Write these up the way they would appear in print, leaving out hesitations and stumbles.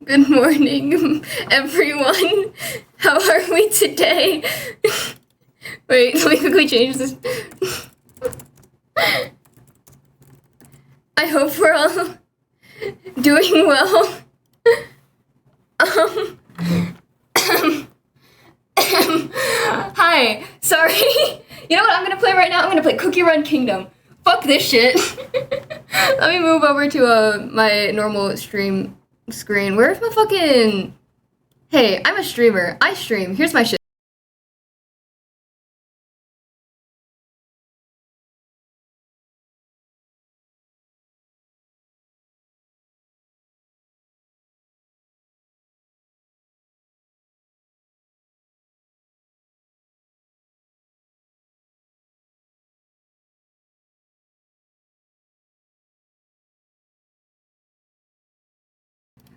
Good morning, everyone. How are we today? Wait, let me quickly change this. I hope we're all doing well. Hi. Sorry. You know what I'm gonna play right now? I'm gonna play Cookie Run Kingdom. Fuck this shit. Let me move over to my normal stream screen. Where's my fucking... Hey, I'm a streamer. I stream. Here's my shit.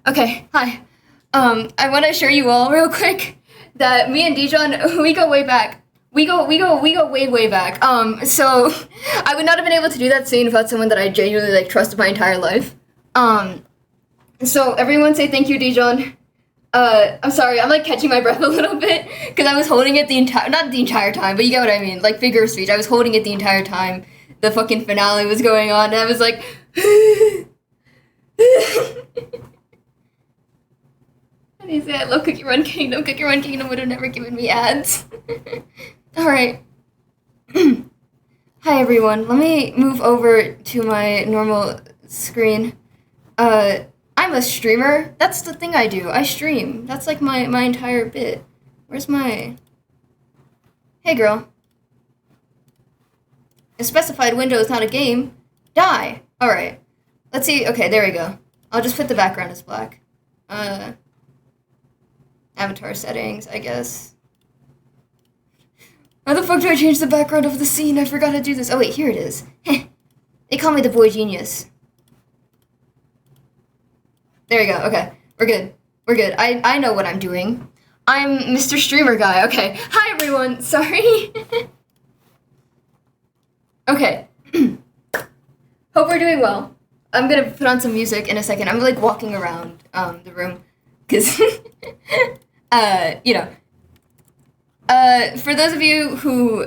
Okay, hi. I want to assure you all real quick that me and Dijon, we go way back. We go way back. So I would not have been able to do that scene without someone that I genuinely like trusted my entire life. So everyone say thank you, Dijon. I'm sorry, I'm like catching my breath a little bit because I was holding it not the entire time, but you get what I mean, like figure of speech. I was holding it the entire time the fucking finale was going on, and I was like, How do you say I love Cookie Run Kingdom? Cookie Run Kingdom would have never given me ads. Alright. Hi everyone, let me move over to my normal screen. I'm a streamer. That's the thing I do. I stream. That's like my entire bit. Where's my... Hey girl. A specified window is not a game. Die! Alright. Let's see. Okay, there we go. I'll just put the background as black. Avatar settings, I guess. How the fuck do I change the background of the scene? I forgot to do this. Oh wait, here it is. They call me the boy genius. There we go. Okay, we're good. We're good. I know what I'm doing. I'm Mr. Streamer Guy. Okay. Hi everyone. Sorry. Okay. Hope we're doing well. I'm gonna put on some music in a second. I'm like walking around the room because you know. For those of you who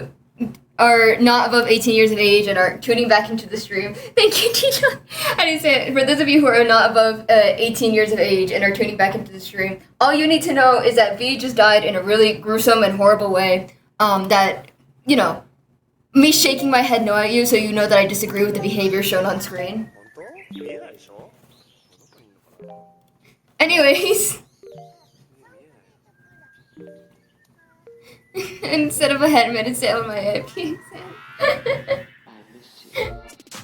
are not above 18 years of age and are tuning back into the stream, thank you, Dijon. I didn't say it. For those of you who are not above 18 years of age and are tuning back into the stream, all you need to know is that V just died in a really gruesome and horrible way. That, you know, me shaking my head no at you so you know that I disagree with the behavior shown on screen. Anyways. Instead of a helmet, it's on my head.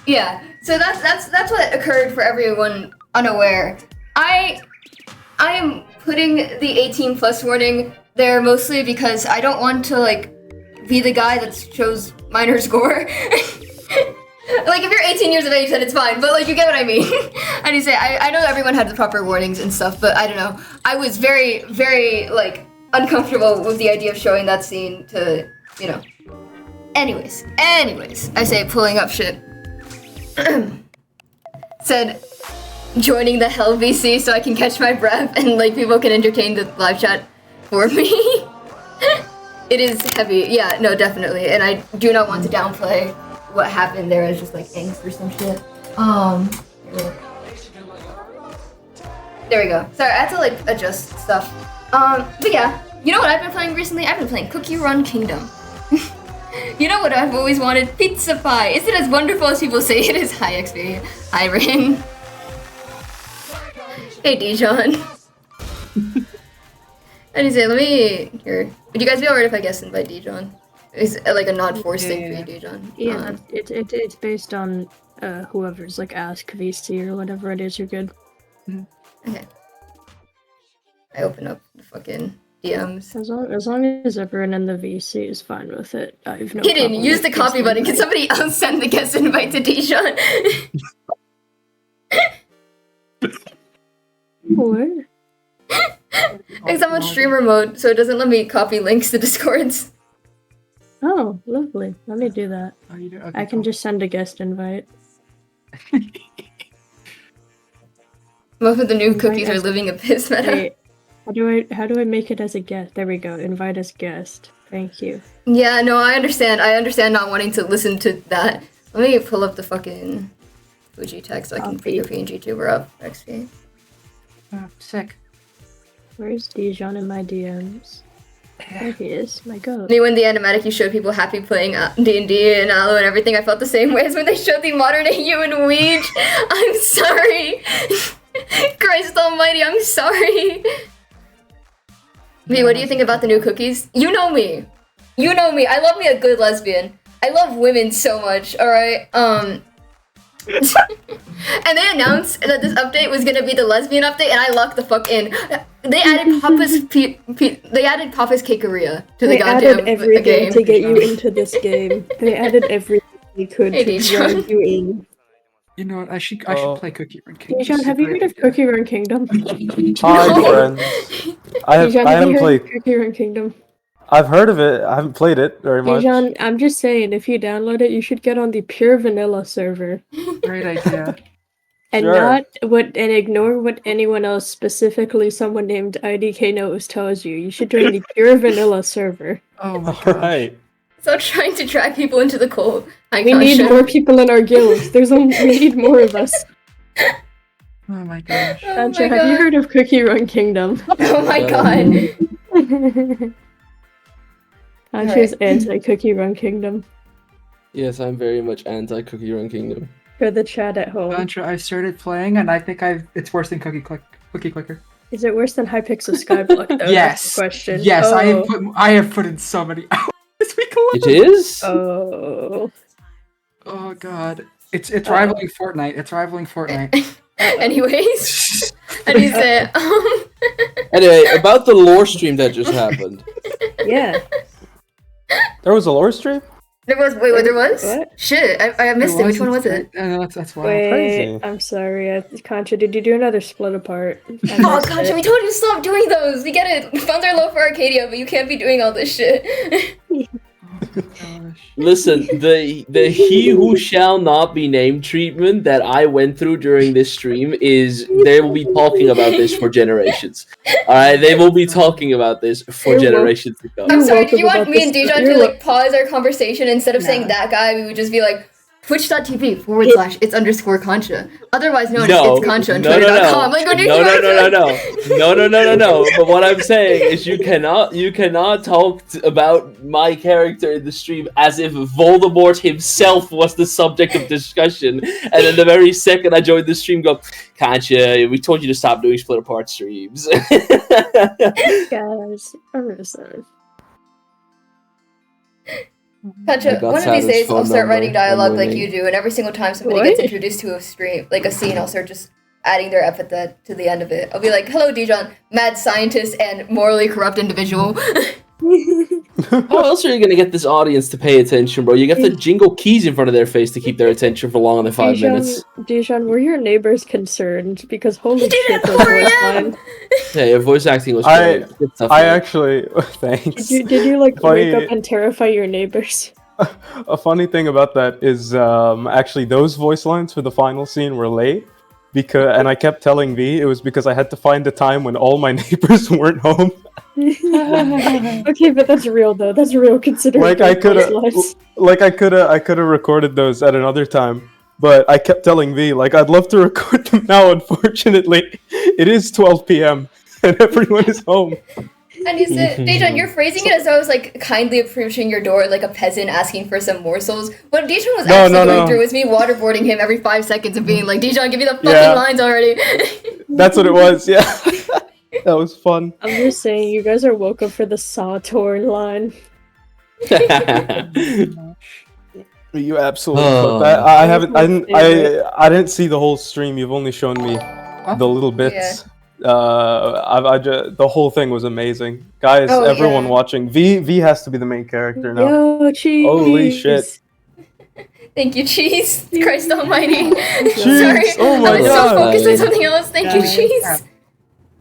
Yeah, so that's what occurred for everyone unaware. I am putting the 18 plus warning there mostly because I don't want to like be the guy that shows minor score. Like if you're 18 years of age, then it's fine. But like you get what I mean. I need to say I know everyone had the proper warnings and stuff, but I don't know. I was very like uncomfortable with the idea of showing that scene to, you know. Anyways, I say pulling up shit. Said joining the Hell VC so I can catch my breath and like people can entertain the live chat for me. It is heavy, yeah, no, definitely, and I do not want to downplay what happened there as just like angst or some shit. There we go. Sorry, I had to like adjust stuff. But yeah, you know what I've been playing recently? I've been playing Cookie Run Kingdom. You know what I've always wanted? Pizza pie. Is it as wonderful as people say it is? Hi XP. Hi Rin. Hey Dijon. I didn't say, let me here. Would you guys be alright if I guess invite Dijon? It's like a not forced thing for you, Dijon. Yeah, it's based on whoever's like ask VC or whatever it is. You're good. Okay. I open up the fucking DMs. As long as everyone in the VC is fine with it, I've no. Hidden. Use the copy button. Can somebody else send the guest invite to Dijon? What? Because I'm on streamer mode, so it doesn't let me copy links to Discords. Oh, lovely. Let me do that. Oh, you do? Okay, I can just send a guest invite. Most of the new cookies are living a piss meta. Wait, how do I make it as a guest? There we go. Invite as guest. Thank you. Yeah, no, I understand. I understand not wanting to listen to that. Let me pull up the fucking Fuji text so I can put your PNG tuber up. XP. Oh, sick. Where's Dijon in my DMs? There he is. My god. Me, when the animatic you showed people happy playing D&D and Aloe and everything, I felt the same way as when they showed the modern AU and Ouija. I'm sorry. Christ almighty, I'm sorry. Me, what do you think about the new cookies? You know me. You know me. I love me a good lesbian. I love women so much, alright? And they announced that this update was gonna be the lesbian update, and I locked the fuck in. They added Papa's they added Papa's Cakeria to the goddamn They added everything game. to get you into this game. They added everything they could Hey, to Dijon. drag you in. You know what? I should play Cookie Run Kingdom. Dijon, have you heard of Cookie Run Kingdom? Hi, No. friends. Dijon, I have haven't you heard played. of Cookie Run Kingdom? I've heard of it. I haven't played it very much. Dijon, I'm just saying, if you download it, you should get on the pure vanilla server. Great idea. And Sure. ignore what anyone else, specifically someone named IDK knows, tells you. You should join the pure vanilla server. Oh my gosh. Alright. Stop trying to drag people into the cold. We need more people in our guild. We need more of us. Oh my gosh. Oh Sancho, my have you god. heard of Cookie Run Kingdom? Oh my god. Sancho's anti-Cookie Run Kingdom. Yes, I'm very much anti Cookie Run Kingdom. For the chat at home. Lantra, I started playing and I think it's worse than Cookie Clicker. Is it worse than Hypixel Skyblock though? That's Yes. the question. Yes, Oh. I have put in so many hours this week alone. It is? Oh. Oh god. It's rivaling Fortnite. It's rivaling Fortnite. Anyways, and he said, Anyway, about the lore stream that just happened. Yeah. There was a lore stream? there was, wait, there was? What? Shit, I missed it. Which one was it? That's why. Wait, crazy. I'm sorry. Contra, did you do another split apart? I Oh missed gosh, it. we told you to stop doing those. We get it. Funds are low for Arcadia, but you can't be doing all this shit. Gosh. Listen, the he who shall not be named treatment that I went through during this stream is they will be talking about this for generations. Alright, they will be talking about this for You're generations to come. I'm You're sorry, did you welcome want about me and this. Dijon You're to like pause our conversation instead of saying No. that guy? We would just be like twitch.tv/it's_Concha. Otherwise known as it's Concha on Twitter.com. Like, what do you No. But what I'm saying is you cannot talk about my character in the stream as if Voldemort himself was the subject of discussion, and then the very second I joined the stream, go, Concha, we told you to stop doing split apart streams. Guys, I'm sorry. Concha, I got one of these Saturn's days I'll phone start number. writing dialogue I'm like winning. you do, and every single time somebody What? gets introduced to a stream, like a scene, I'll start just adding their epithet to the end of it. I'll be like, hello Dijon, mad scientist and morally corrupt individual. How else are you gonna get this audience to pay attention, bro? You have to jingle keys in front of their face to keep their attention for longer than 5 minutes. Dijon, were your neighbors concerned? Because holy He did shit, it those for voice him! lines. Yeah, your voice acting was I- great. Good stuff, I man. actually... Thanks. Did you like Funny- wake up and terrify your neighbors? A funny thing about that is actually those voice lines for the final scene were late. And I kept telling V it was because I had to find a time when all my neighbors weren't home. Okay, but that's real though. That's real considering Like I those could have, voice lines. like I could have recorded those at another time, but I kept telling V like I'd love to record them now. Unfortunately, it is 12 p.m. and everyone is home. And he said, Dijon, you're phrasing it as though I was like kindly approaching your door like a peasant asking for some morsels. What Dijon was actually going through was me waterboarding him every 5 seconds and being like, Dijon, give me the fucking Yeah. lines already. That's what it was. Yeah, that was fun. I'm just saying, you guys are woke up for the Saw torn line. You absolutely. Oh. But I haven't. I didn't see the whole stream. You've only shown me the little bits. The whole thing was amazing, guys. Oh, everyone yeah. watching. V has to be the main character now. Yo, cheese! Holy shit. Thank you, Cheese. Christ almighty. Cheese! Sorry, Oh my I was God. so focused on something else. Thank you, Guys. Cheese.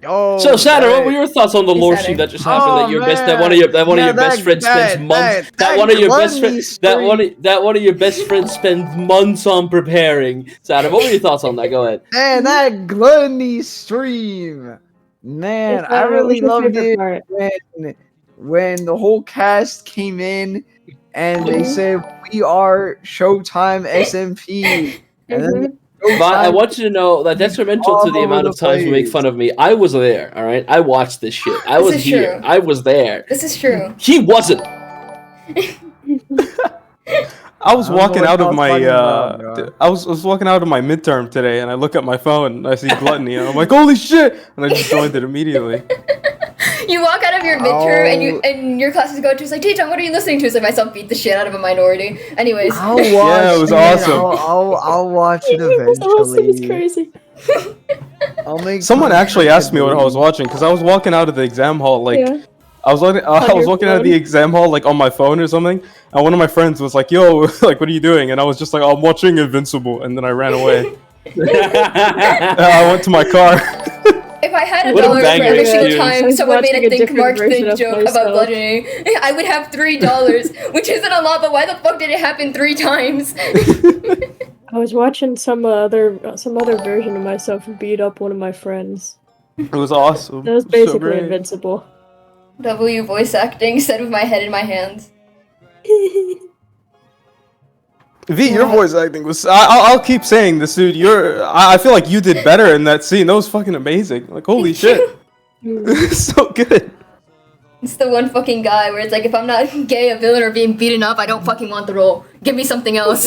Oh, So, Saturn, what were dang. your thoughts on the Hey, lore Saturn. stream that just happened? Oh, That your best, man. that one of your best friends spends months. That one of your best friends, that one of your best friends spends months on preparing. Saturn, what were your thoughts on that? Go ahead. Man, that gluttony stream. Man, I What really was your loved favorite it part? when the whole cast came in and they said we are Showtime SMP. And then But I Showtime want you to know that detrimental all to the over amount the of times we make place. fun of me. I was there, all right? I watched this shit. I This was is here. true. I was there. This is true. He wasn't. I was I don't know walking what out of y'all my talking about, bro. I was walking out of my midterm today, and I look at my phone, and I see gluttony, and I'm like, holy shit! And I just joined it immediately. You walk out of your midterm Oh. and your classes go to. It's like, T-John, what are you listening to? It's like myself beat the shit out of a minority. Anyways. I'll watch Yeah, it was awesome. I'll watch it It's eventually. crazy. I'll make Someone time actually for asked me what I was it. watching because I was walking out of the exam hall like Yeah. I was your walking out of the phone? exam hall like on my phone or something, and one of my friends was like, "Yo, like, what are you doing?" And I was just like, "I'm watching Invincible," and then I ran away. I went to my car. If I had What a $1 for banger every single experience. time I was someone made watching a a think different Mark version Finn of joke about myself. gluttony, I would have $3, which isn't a lot, but why the fuck did it happen 3 times? I was watching some other version of myself beat up one of my friends. It was awesome. That was So basically great. invincible. W voice acting, said with my head in my hands. V, your voice acting was. I'll keep saying this, dude. I feel like you did better in that scene. That was fucking amazing. Like, holy shit. So good. It's the one fucking guy where it's like, if I'm not gay, a villain, or being beaten up, I don't fucking want the role. Give me something else.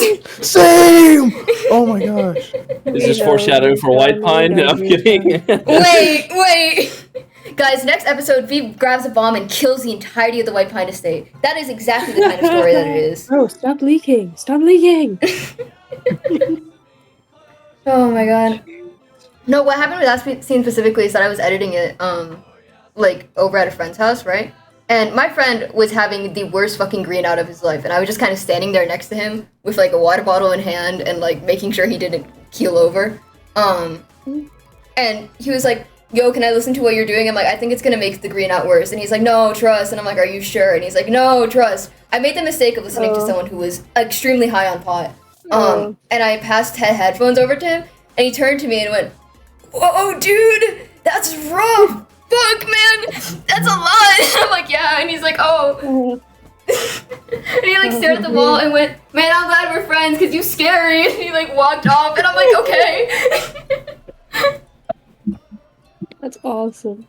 Same! Oh my gosh. Is this foreshadowing for White Pine? No, I'm kidding. Wait! Guys, next episode, V grabs a bomb and kills the entirety of the White Pine estate. That is exactly the kind of story that it is. Oh, stop leaking! Stop leaking! Oh my god. No, what happened with that scene specifically is that I was editing it, like, over at a friend's house, right? And my friend was having the worst fucking green out of his life, and I was just kind of standing there next to him with, like, a water bottle in hand and, like, making sure he didn't keel over. And he was like, yo, can I listen to what you're doing? I'm like, I think it's gonna make the green out worse. And he's like, no, trust. And I'm like, are you sure? And he's like, no, trust. I made the mistake of listening to someone who was extremely high on pot. And I passed headphones over to him, and he turned to me and went, whoa, dude, that's rough. Fuck, man, that's a lot. I'm like, yeah. And he's like, oh. And he, like, stared at the wall and went, man, I'm glad we're friends because you scary. And he, like, walked off, and I'm like, okay. That's awesome.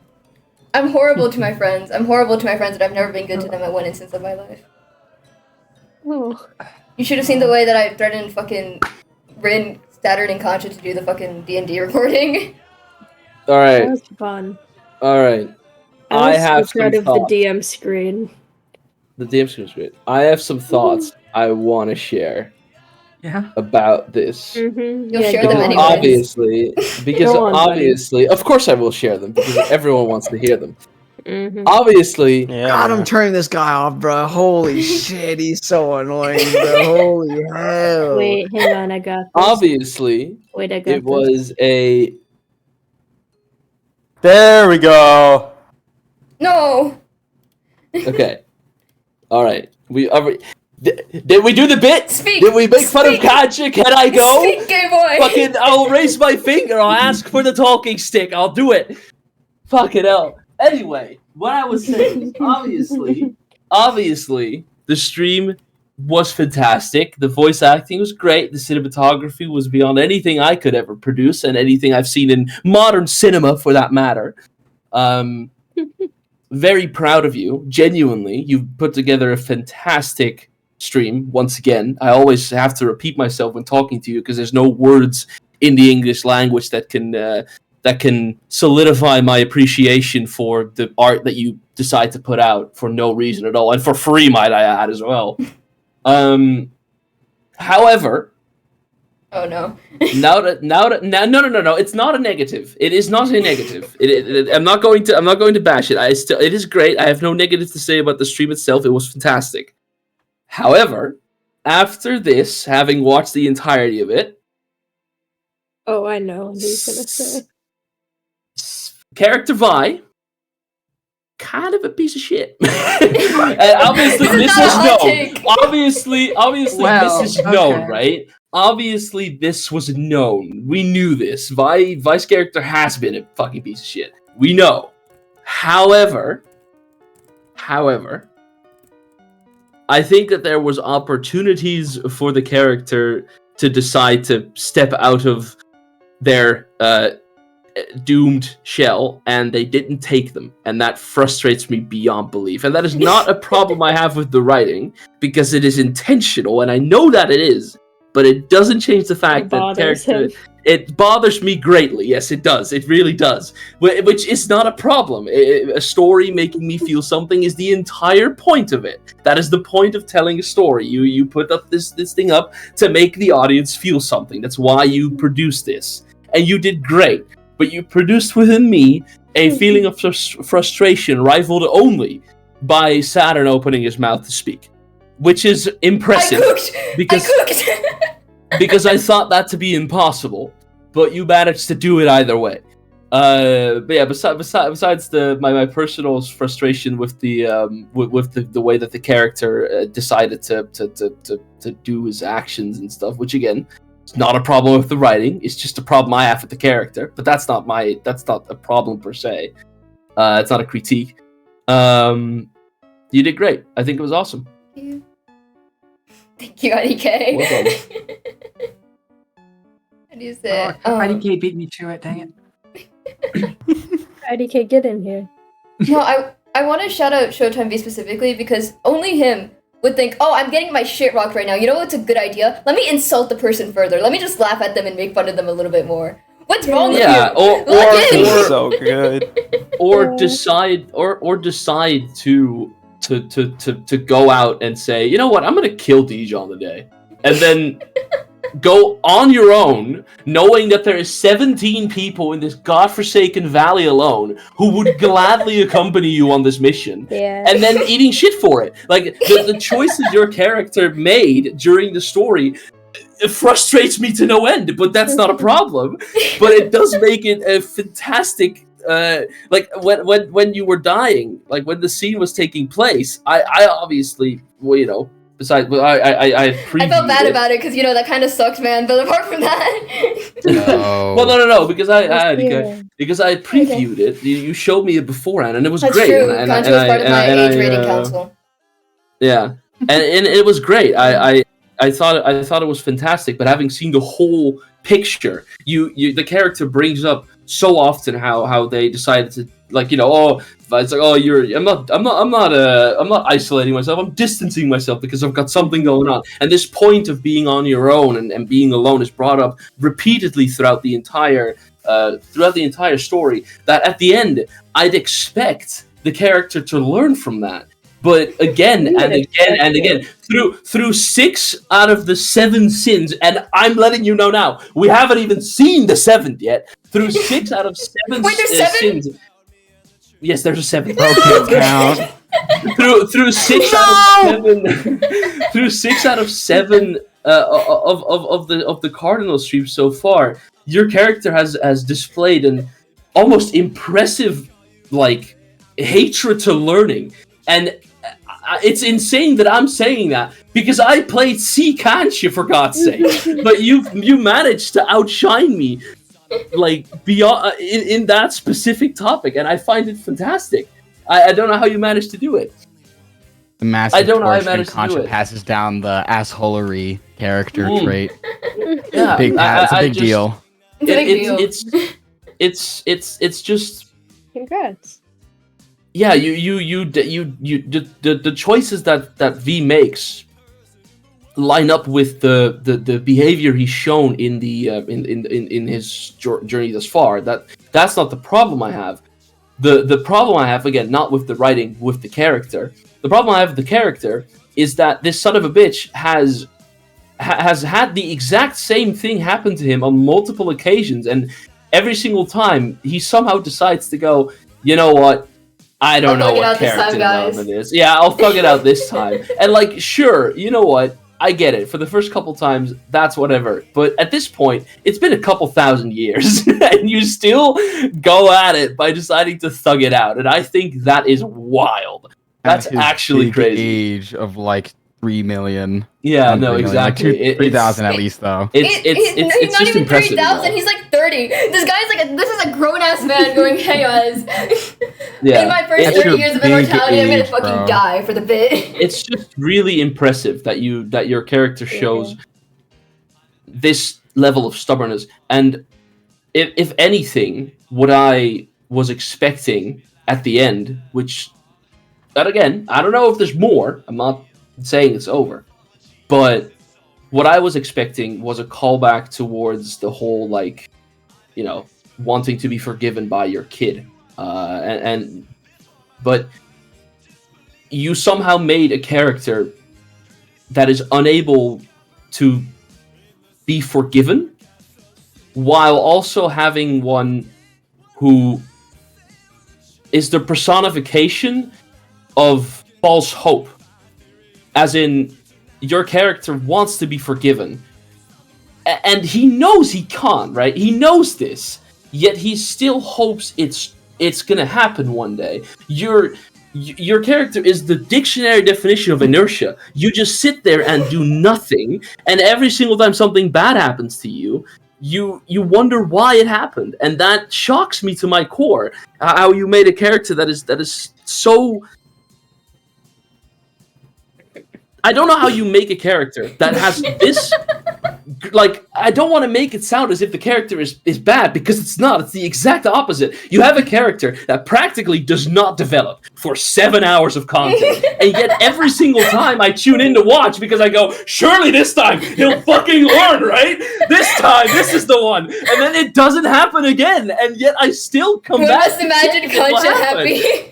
I'm horrible to my friends. And I've never been good to them at one instance of my life. Oh. You should have seen the way that I threatened fucking Rin, Saturn, and Concha to do the fucking D&D recording. All That right. was fun. All right. I was have so proud some of the thoughts. DM screen. The DM screen is great. I have some thoughts I want to share Yeah. about this. Mm-hmm. You'll share them Because anyways. Go on, buddy. obviously, of course I will share them because everyone wants to hear them. Mm-hmm. Obviously, God, I'm turning this guy off, bro. Holy shit, he's so annoying, bro. Holy hell. Wait, hang on, I got this. obviously, Wait, I got it was a There we go. No. okay. All right, did we do the bit? Speak. Did we make fun of Speak. Katja? Can I go? Speak, gay boy. Fucking, I'll raise my finger. I'll ask for the talking stick. I'll do it. Fucking hell. Anyway, what I was saying, obviously, the stream was fantastic. The voice acting was great. The cinematography was beyond anything I could ever produce and anything I've seen in modern cinema, for that matter. Very proud of you. Genuinely, you've put together a fantastic stream. Once again, I always have to repeat myself when talking to you because there's no words in the English language that can solidify my appreciation for the art that you decide to put out for no reason at all, and for free, might I add, as well. However, Oh no. no, it's not a negative. It is not a negative. I'm not going to bash it. It is great. I have no negatives to say about the stream itself. It was fantastic. However, after this, having watched the entirety of it, Oh, I know what he's gonna say. Character Vi, kind of a piece of shit. And obviously, This is this not a was hot known. take. Obviously, Well, this is known, okay. right? Obviously, this was known. We knew this. Vi's character has been a fucking piece of shit. We know. However, I think that there was opportunities for the character to decide to step out of their doomed shell, and they didn't take them, and that frustrates me beyond belief. And that is not a problem I have with the writing, because it is intentional, and I know that it is, but it doesn't change the fact It that bothers character... him. It bothers me greatly. Yes, it does. It really does. Which is not a problem. A story making me feel something is the entire point of it. That is the point of telling a story. You put up this thing up to make the audience feel something. That's why you produce this. And you did great. But you produced within me a feeling of frustration rivaled only by Saturn opening his mouth to speak. Which is impressive. Because because I thought that to be impossible, but you managed to do it either way. But yeah, besides my personal frustration with the way that the character decided to do his actions and stuff, which again, it's not a problem with the writing. It's just a problem I have with the character. But that's not a problem per se. It's not a critique. You did great. I think it was awesome. Thank you, IDK. Well done. How do you say it? IDK beat me to it, dang it. IDK, get in here. No, I want to shout out Showtime V specifically because only him would think, oh, I'm getting my shit rocked right now. You know what's a good idea? Let me insult the person further. Let me just laugh at them and make fun of them a little bit more. What's wrong with you? It's so good. Or decide to go out and say, you know what, I'm gonna kill Dijon today, and then go on your own, knowing that there is 17 people in this godforsaken valley alone who would gladly accompany you on this mission, and then eating shit for it. Like the choices your character made during the story, it frustrates me to no end, but that's not a problem. But it does make it a fantastic. Like when you were dying, like when the scene was taking place, I obviously, well, you know, besides, I felt bad about it because, you know, that kind of sucks, man. But apart from that, No. Well, no, because I previewed it. You showed me it beforehand, and it was that's great. true. And Gancho was part of my age rating council. Yeah, and it was great. I thought it was fantastic. But having seen the whole picture, the character brings up so often how they decided to, like, you know, it's like, oh, I'm not isolating myself, I'm distancing myself because I've got something going on. And this point of being on your own and being alone is brought up repeatedly throughout the entire story, that at the end I'd expect the character to learn from that. But again and again, through 6 out of the 7 sins, and I'm letting you know now, we haven't even seen the 7th yet. Through 6 out of 7 Wait, there's 7? sins. Yes, there's a 7th. Okay, count. through 6 out of 7. Through 6 out of 7 of the Cardinal streams so far, your character has displayed an almost impressive, like, hatred to learning. And it's insane that I'm saying that because I played C, can't you, for God's sake? But you managed to outshine me, like, beyond in that specific topic, and I find it fantastic. I don't know how you managed to do it. The massive I don't know how I torch when managed to do Concha it. passes down the assholery character trait. Yeah, It's a big deal. It's a big deal. It's just. Congrats. Yeah, the choices that V makes line up with the behavior he's shown in the in his journey thus far. That's not the problem I have. The problem I have, again, not with the writing, with the character. The problem I have with the character is that this son of a bitch has had the exact same thing happen to him on multiple occasions, and every single time he somehow decides to go, you know what? I don't know what character development is. Yeah, I'll thug it out this time. And, like, sure, you know what? I get it. For the first couple times, that's whatever. But at this point, it's been a couple thousand years, and you still go at it by deciding to thug it out. And I think that is wild. That's At his actually big crazy. Age of like 3 million. Yeah, no, 3 million, like exactly. 3,000 at least though. It's he's not just even impressive. 3,000. He's like 30. This guy's like this is a grown ass man going, "Hey guys, Yeah. in my first It's 30 your years of big immortality, I'm gonna age, fucking bro. die for the bit." It's just really impressive that your character shows this level of stubbornness. And if anything, what I was expecting at the end, which, that again, I don't know if there's more. I'm not saying it's over, but what I was expecting was a callback towards the whole, like, you know, wanting to be forgiven by your kid, but you somehow made a character that is unable to be forgiven, while also having one who is the personification of false hope. As in, your character wants to be forgiven, and he knows he can't, right? He knows this, yet he still hopes it's gonna happen one day. Your character is the dictionary definition of inertia. You just sit there and do nothing, and every single time something bad happens to you, you wonder why it happened, and that shocks me to my core. How you made a character that is so. I don't know how you make a character that has this. Like, I don't want to make it sound as if the character is bad, because it's not. It's the exact opposite. You have a character that practically does not develop for 7 hours of content, and yet every single time I tune in to watch, because I go, surely this time he'll fucking learn, right? This time, this is the one. And then it doesn't happen again, and yet I still come We back. must imagine Concha happy.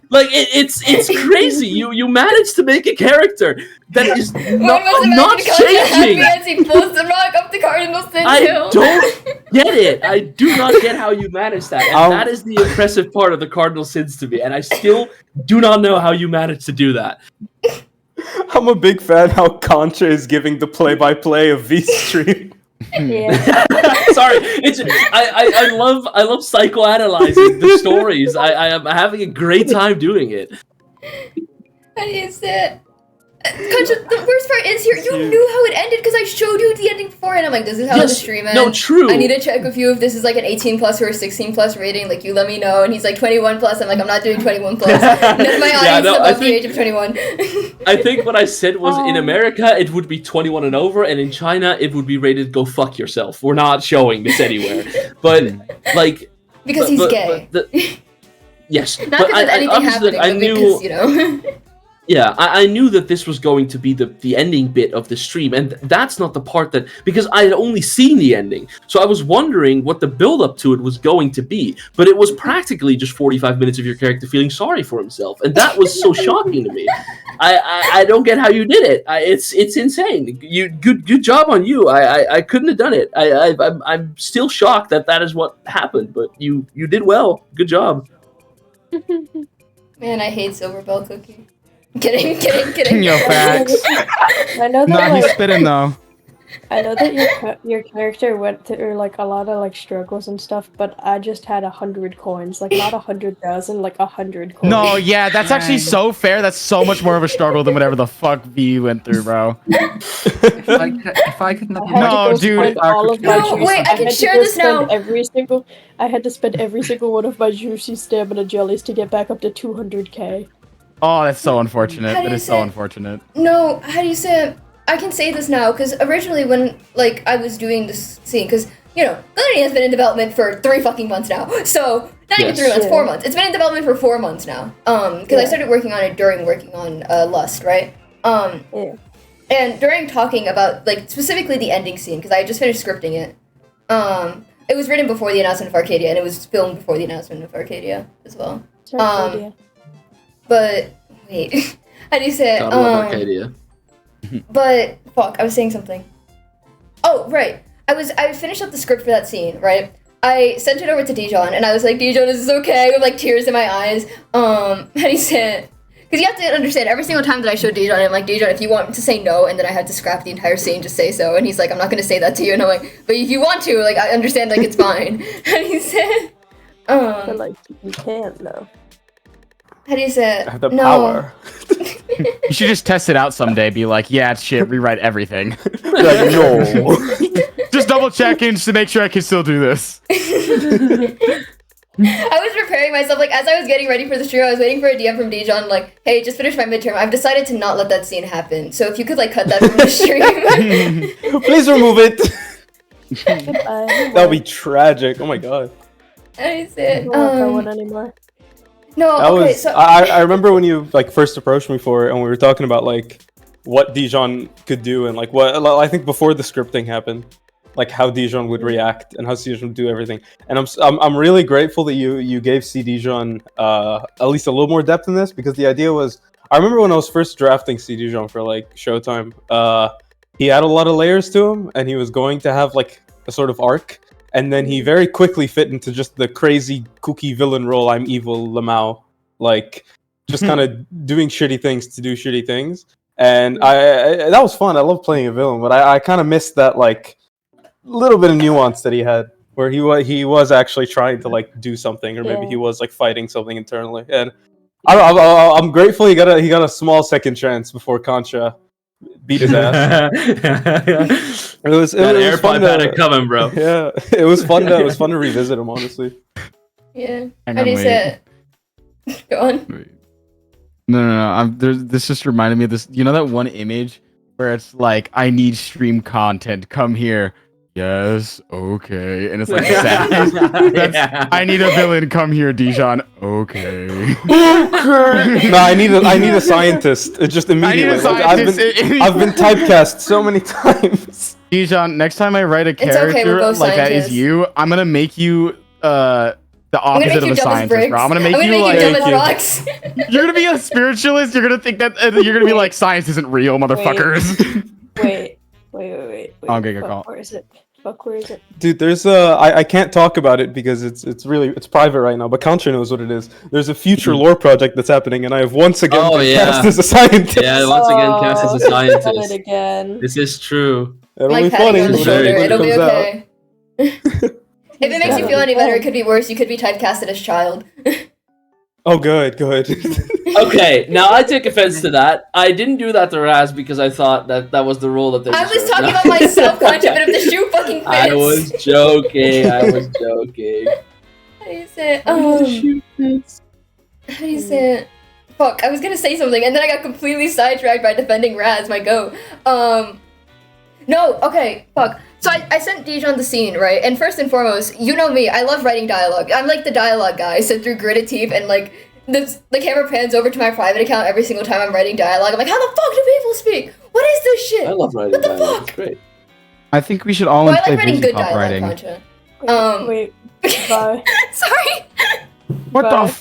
Like, it's crazy. You managed to make a character that is One not must imagine Concha happy changing. as he pulls the rock up the Cardinal Sin I Hill. don't get it. I do not get how you managed that. And that is the impressive part of the Cardinal Sins to me. And I still do not know how you managed to do that. I'm a big fan how Concha is giving the play-by-play of V stream. Yeah. Sorry, I love psychoanalyzing the stories. I am having a great time doing it. How do you say it? Concha, the worst part is you knew how it ended because I showed you the ending before, and I'm like, this is how the stream ends. No, true. I need to check with you if this is like an 18 plus or a 16 plus rating. Like, you let me know. And he's like 21 plus. I'm like, I'm not doing 21 plus. None of my audience is above the age of 21. I think what I said was in America it would be 21 and over, and in China it would be rated go fuck yourself. We're not showing this anywhere. But like, because he's gay. Yes, Not but because of anything obviously, happening, I but knew. because, you know. Yeah, I knew that this was going to be the ending bit of the stream, and that's not the part that, because I had only seen the ending, so I was wondering what the build-up to it was going to be, but it was practically just 45 minutes of your character feeling sorry for himself, and that was so shocking to me. I don't get how you did it. It's insane. Good job on you. I couldn't have done it. I'm still shocked that is what happened, but you did well. Good job. Man, I hate Silver Bell Cookie. Kidding. Yo, facts. I know that Nah, he's like, spitting though. I know that your character went through like a lot of like struggles and stuff, but I just had 100 coins, like not 100,000, like 100 coins. No, yeah, that's actually so fair. That's so much more of a struggle than whatever the fuck V went through, bro. If I could I not had to No, go dude. spend all of my No, juicy- wait, I can had to share go this spend now. I had to spend every single one of my juicy stamina jellies to get back up to 200k. Oh, that's so unfortunate. How do That you is say so it? unfortunate. No, how do you say it? I can say this now, because originally when, like, I was doing this scene, because, you know, Gluttony has been in development for 3 fucking months now, so, not even 3 months, Yeah. 4 months. It's been in development for 4 months now, because I started working on it during working on Lust, right? Yeah. And during talking about, like, specifically the ending scene, because I had just finished scripting it, it was written before the announcement of Arcadia, and it was filmed before the announcement of Arcadia, as well. Sorry, But, wait, how do you say it? Gotta love Arcadia. But fuck, I was saying something. Oh, right. I finished up the script for that scene, right? I sent it over to Dijon, and I was like, Dijon, is this okay? With like tears in my eyes. How do you say it? Because you have to understand, every single time that I show Dijon, I'm like, Dijon, if you want to say no, and then I had to scrap the entire scene, just say so. And he's like, I'm not going to say that to you. And I'm like, but if you want to, like, I understand, like, it's fine. And he said, But like, you can't though. how do you say it? I have the No. power. You should just test it out someday. Be like, yeah, it's shit. Rewrite everything. Like, no. Just double checking just to make sure I can still do this. I was preparing myself, like, as I was getting ready for the stream, I was waiting for a DM from Dijon, like, hey, just finished my midterm. I've decided to not let that scene happen. So if you could, like, cut that from the stream. Please remove it. Goodbye. That would be tragic. Oh my god. I said, I don't want that one anymore. no, That okay, was. so... I remember when you like first approached me for it, and we were talking about like what Dijon could do, and like what I think before the scripting happened, like how Dijon would react and how Dijon would do everything. And I'm really grateful that you gave C Dijon at least a little more depth in this, because the idea was, I remember when I was first drafting C Dijon for like Showtime, he had a lot of layers to him, and he was going to have like a sort of arc. And then he very quickly fit into just the crazy kooky villain role. I'm evil, Lamau, like just kind of doing shitty things to do shitty things. And I that was fun. I love playing a villain, but I kind of missed that like little bit of nuance that he had, where he was actually trying to like do something, or maybe he was like fighting something internally. And I'm grateful he got a small second chance before Concha beat his ass. It was AirPod fun had it coming, bro. Yeah, it was fun to revisit him, honestly. Yeah. Hang How on, do you wait. say it? Go on. Wait. No. This just reminded me of this. You know that one image where it's like, I need stream content. Come here. Yes. Okay. And it's like sad. Yeah. I need a villain. Come here, Dijon. Okay. No, I need a scientist. It just immediately. Like, I've been typecast so many times. Dijon, next time I write a okay, character we're both like that is scientists. you, I'm gonna make you the I'm gonna opposite make of you a dumb as scientist, bricks. bro. I'm gonna I'm make you you like dumb as you. rocks. you're gonna be a spiritualist. You're gonna think that you're gonna be like, science isn't real, motherfuckers. Wait. Okay, good Fuck, call. where is it? Fuck, where is it? Dude, there's I can't talk about it because it's private right now, but Contra knows what it is. There's a future lore project that's happening, and I have once again Oh, been yeah. cast as a scientist. Yeah, once again, cast as a Done it scientist. again. This is true. It'll Like be patting funny you on the when shoulder. it It'll be comes out. okay. If it makes you feel any better, it could be worse. You could be typecasted as child. Oh, good. Okay, now I take offense to that. I didn't do that to Raz because I thought that was the role that they I was deserved. talking about myself, Concha, but if the shoe fucking fits. I was joking. How How do you say it? How do you say it? Fuck, I was gonna say something, and then I got completely sidetracked by defending Raz, my goat. No, okay, fuck. So I sent Dijon the scene, right? And first and foremost, you know me, I love writing dialogue. I'm like the dialogue guy. I sit through gritted teeth, and like the camera pans over to my private account every single time I'm writing dialogue. I'm like, how the fuck do people speak? What is this shit? I love writing What the dialogue. fuck? It's great. I think we should all Well, I play like writing good pop dialogue, writing. Concha. Wait, bye. Sorry. What Bye. the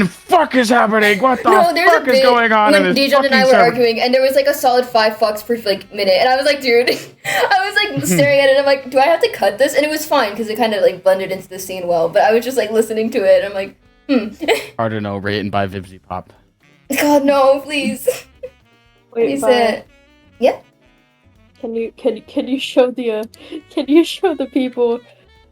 fuck is happening? What the No, there's a fuck is bit going on in when this Dijon and I fucking were server? arguing, and there was like a solid 5 fucks per like minute, and I was like, dude, I was like staring at it. I'm like, do I have to cut this? And it was fine because it kind of like blended into the scene well. But I was just like listening to it. And I'm like, Hard to know. Written by Vibsy Pop. God no, please. Wait, Please bye. say it. Can you show the people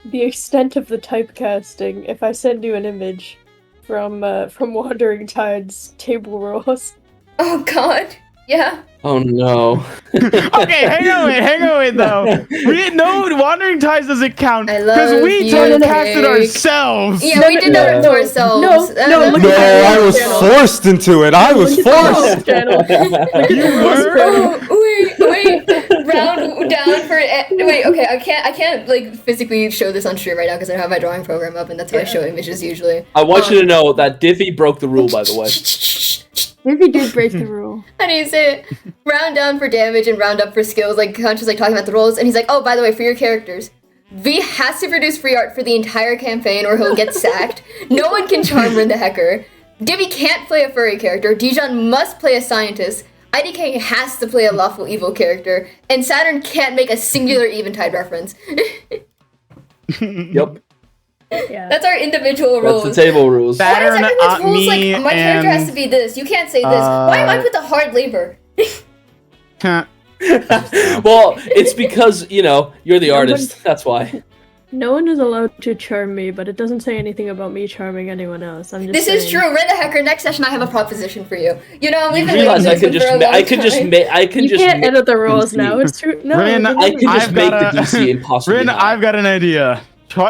the extent of the typecasting if I send you an image from Wandering Tide's table rules? Oh God. Yeah. Oh no. Okay, hang on wait, though. We didn't know Wandering Tides doesn't count I because love we you, typecasted Jake. ourselves. Yeah, we did that to ourselves. No, look No, at I was forced into it. I was forced. channel. You were? Oh, wait. Round down for wait. Okay, I can't like physically show this on stream right now because I don't have my drawing program up, and that's how I show images usually. I want you to know that Diffie broke the rule, by the way. Maybe did break the rule. And he said, round down for damage and round up for skills. Like, Concha's like talking about the roles, and he's like, oh, by the way, for your characters, V has to produce free art for the entire campaign or he'll get sacked. No one can charm Rin the Hecker. Divvy can't play a furry character. Dijon must play a scientist. IDK has to play a lawful evil character. And Saturn can't make a singular Eventide reference. Yep. Yeah. That's our individual That's rules. the table rules. That- Why is Saturn, everyone's rules me, like my character has and, to be this? You can't say this. Why am I put the hard labor? Well, it's because you're the artist. That's why. No one is allowed to charm me, but it doesn't say anything about me charming anyone else. I'm just This saying. is true. Red the Hacker, next session I have a proposition for you. You know, we've You been realize waiting I this could one just for a ma- long I could just time. make I could You just can't make edit the rules DC. now. It's true. No, Rin, it I doesn't- could just I've make got the a- DC impossible. Rin, I've got an idea.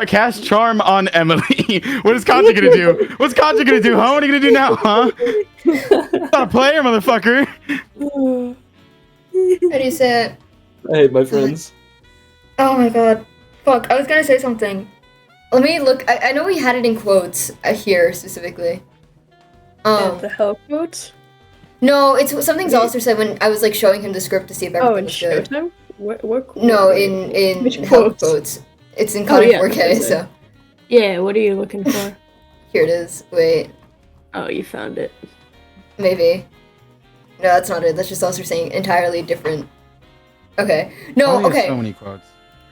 Cast charm on Emily. What is Concha gonna do? What's Concha gonna do, huh? What are you gonna do now, huh? Not a player, motherfucker. How do you say it? I hate my friends. Oh my god. Fuck, I was gonna say something. Let me look. I know we had it in quotes here specifically. The hell quotes? No, it's something Zalster said when I was like showing him the script to see if Oh, everything in was good. Showtime? What quote? No, in Which help quotes? quotes. It's in Oh, Conic yeah, 4K, okay. so Yeah, what are you looking for? here it is. Wait, Oh, you found it. maybe. No, that's not it. That's just Zalster saying entirely different. Okay. No, Only okay. So many quotes.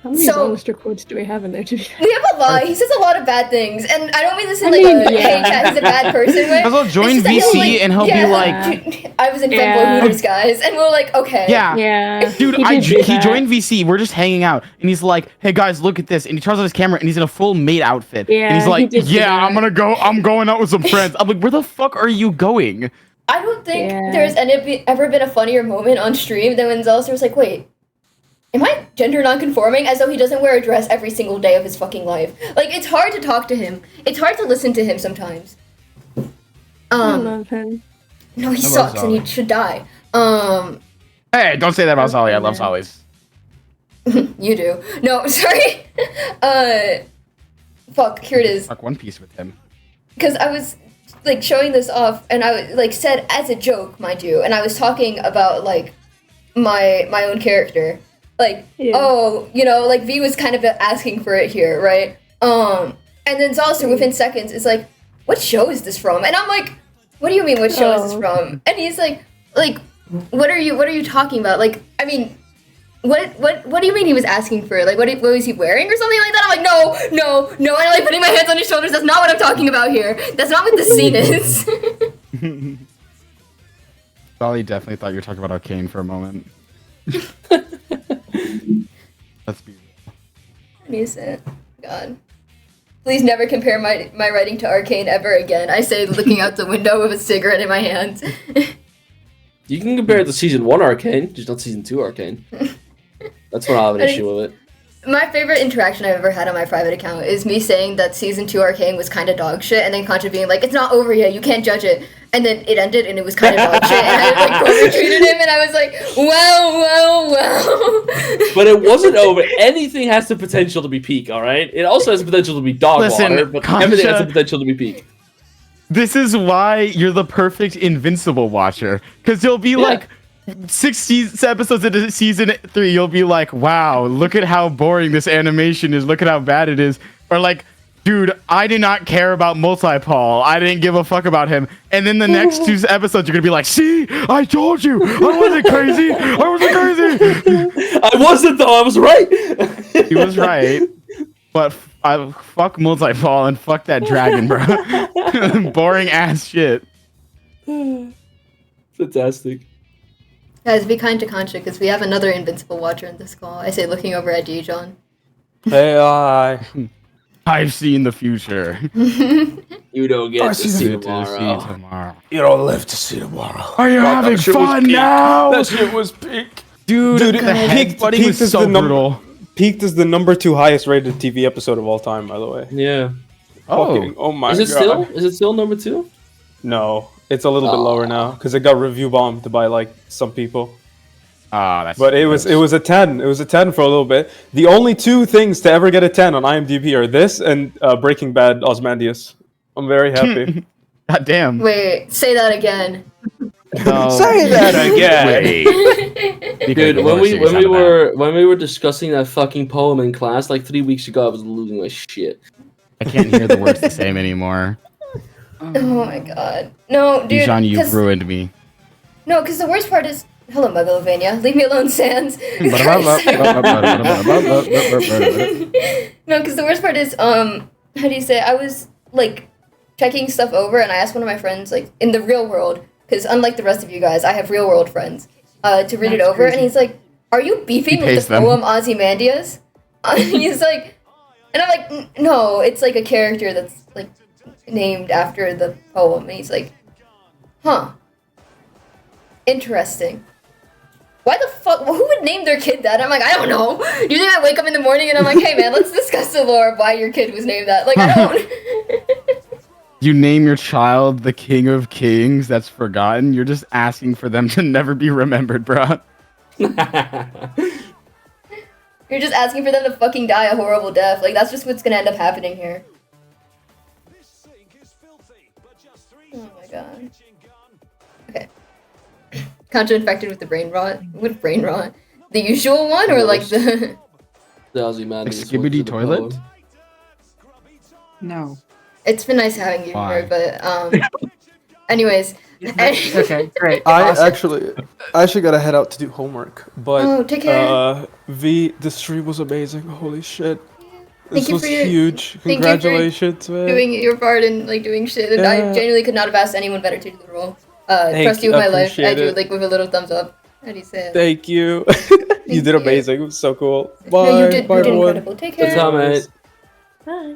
How many So- Zollister quotes do we have in there? To be We have a lot. He says a lot of bad things, and I don't mean this in I like mean, a yeah. hey chat, he's a bad person way. As well, join It's just that VC he'll, and he'll be like, I was in Yeah. Fanboy Hooters, guys, and we're like, okay. yeah. Yeah. Dude, he did do he that. joined VC. We're just hanging out, and he's like, "Hey guys, look at this!" And he turns on his camera, and he's in a full maid outfit. Yeah, and he's he like, did do "Yeah, that. I'm going out with some friends." I'm like, "Where the fuck are you going?" I don't think Yeah. there's ever been a funnier moment on stream than when Zelster was like, wait, am I gender non-conforming? As though he doesn't wear a dress every single day of his fucking life. Like, it's hard to talk to him. It's hard to listen to him sometimes. I love him. No, he I love sucks and he Zolly. should die. Hey, don't say that about Zolly. I love Yeah. Zollies. You do. No, sorry. Fuck, here it is. Fuck One Piece with him. Because I was like showing this off, and I like said as a joke, mind you, and I was talking about like my own character, like Yeah. oh, you know, like V was kind of asking for it here, right? And then Zalster within seconds is like, what show is this from? And I'm like, what do you mean, what show is this Oh. from? And he's like, what are you talking about? Like, I mean. What do you mean he was asking for? Like, what was he wearing or something like that? I'm like, no. And I'm like putting my hands on his shoulders. That's not what I'm talking about here. That's not what the scene is. Zolly definitely thought you were talking about Arcane for a moment. Let's be What is it? God. Please never compare my writing to Arcane ever again. I say looking out the window with a cigarette in my hand. You can compare it to season 1 Arcane, just not season 2 Arcane. That's what I have an I issue with it. My favorite interaction I've ever had on my private account is me saying that season 2 Arcane was kind of dog shit, and then Contra being like, it's not over yet, you can't judge it. And then it ended, and it was kind of dog shit, and I like retweeted him, and I was like, well. But it wasn't over. Anything has the potential to be peak, alright? It also has the potential to be dog Listen, water, but Concha- everything has the potential to be peak. This is why you're the perfect Invincible watcher. Because you'll be like 6 episodes into season 3, you'll be like, wow, look at how boring this animation is. Look at how bad it is. Or like, dude, I did not care about Multi-Paul. I didn't give a fuck about him. And then the next 2 episodes, you're going to be like, see, I told you. I wasn't crazy. I wasn't crazy. I wasn't, though. I was right. He was right. But I fuck Multi-Paul and fuck that dragon, bro. Boring ass shit. Fantastic. Guys, be kind to Contra, because we have another Invincible watcher in this call. I say looking over at Dijon. Hey, I've seen the future. You don't get to see tomorrow. tomorrow. you don't live to see tomorrow. Are you God, that having shit was fun peak. now? That shit was peak. Dude, Dude, the Peaked- headbutting Peaked was is so the number- brutal. Peaked is the number 2 highest rated TV episode of all time, by the way. Yeah. Fucking, oh my Is it god. still? Is it still number 2? No, it's a little bit lower now because it got review bombed by like some people. Ah, that's. But it was a 10. It was a 10 for a little bit. The only 2 things to ever get a 10 on IMDb are this and Breaking Bad Osmandius. I'm very happy. God damn. Wait, say that again. No. Say that again. Wait. Dude, when we were discussing that fucking poem in class like 3 weeks ago, I was losing my shit. I can't hear the words the same anymore. Oh my god. No, dude. Dijon, you've 'cause- ruined me. No, because the worst part is... Hello, Megalovania. Leave me alone, Sans. No, because the worst part is, how do you say? I was like checking stuff over, and I asked one of my friends, like in the real world, because unlike the rest of you guys, I have real world friends, to read it That's over, crazy. and he's like, "Are you beefing with pays the them. poem Ozymandias?" He's like, and I'm like, "No, it's like a character that's like named after the poem," and he's like, "Huh, interesting." Why the fuck? Who would name their kid that? I'm like, I don't know. Usually I wake up in the morning and I'm like, hey man, let's discuss the lore of why your kid was named that. Like, I don't. You name your child the King of Kings that's forgotten. You're just asking for them to never be remembered, bro. You're just asking for them to fucking die a horrible death. Like, that's just what's gonna end up happening here. Oh my god. Okay. Contra infected with the brain rot? What brain rot? The usual one or like the... The Ozymandias Like Skibidi was the toilet? poem. No. It's been nice having you Why? here, but anyways. Okay, great. I Awesome. actually gotta head out to do homework. But Oh, take care. V, the stream was amazing. Holy shit. Thank This you was for your- huge. thank you for Congratulations, man. Doing your part and like doing shit, and I Yeah. genuinely could not have asked anyone better to do the role. Thank Trust you you, with I my life. I appreciate do it. like with a little thumbs up. How do you say it? Thank you. You did you. amazing. It was so cool. No, Bye. you did Bye, everyone. incredible. Take Good care. time, mate. Bye.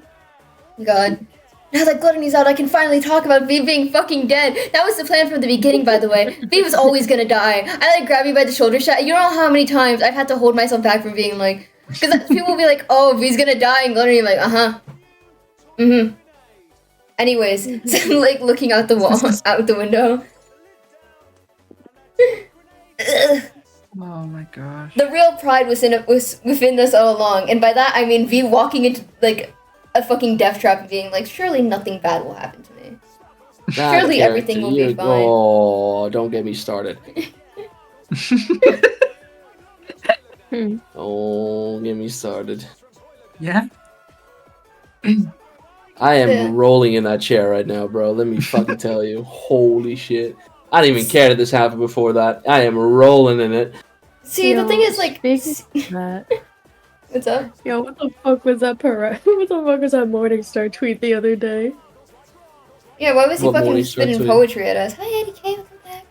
God. Now that Gluttony's out, I can finally talk about V being fucking dead. That was the plan from the beginning, by the way. V was always gonna die. I like grab you by the shoulder shot. You don't know how many times I've had to hold myself back from being like, because people will be like, "Oh, V's gonna die," and Gluttony like, Anyways, so I'm like looking out the wall, out the window. Ugh. Oh my gosh. The real pride was within this all along, and by that I mean V walking into like a fucking death trap and being like, surely nothing bad will happen to me. That Surely everything will be character, fine. Oh, don't get me started. Don't get me started. Yeah? I am Yeah. rolling in that chair right now, bro. Let me fucking tell you. Holy shit. I didn't even care that this happened before that. I am rolling in it. See, the thing is, like, speaking of that, what's up? yo, what the fuck was that what the fuck was that Morningstar tweet the other day? Yeah, why was he What fucking Morningstar spitting tweet? poetry at us? Hi, Eddie K, welcome back.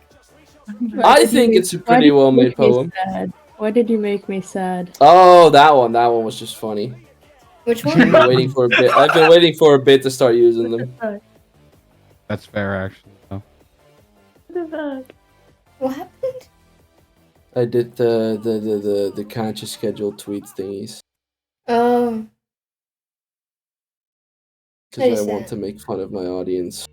Why I did you think make- it's a why pretty did you well made make me poem. sad? Why did you make me sad? Oh, that one. That one was just funny. Which I've one? been waiting for a bit. I've been waiting for a bit to start using them. That's fair, actually. though. What the fuck? What happened? I did the conscious scheduled tweets thingies Um, because I Nice, want to make fun of my audience.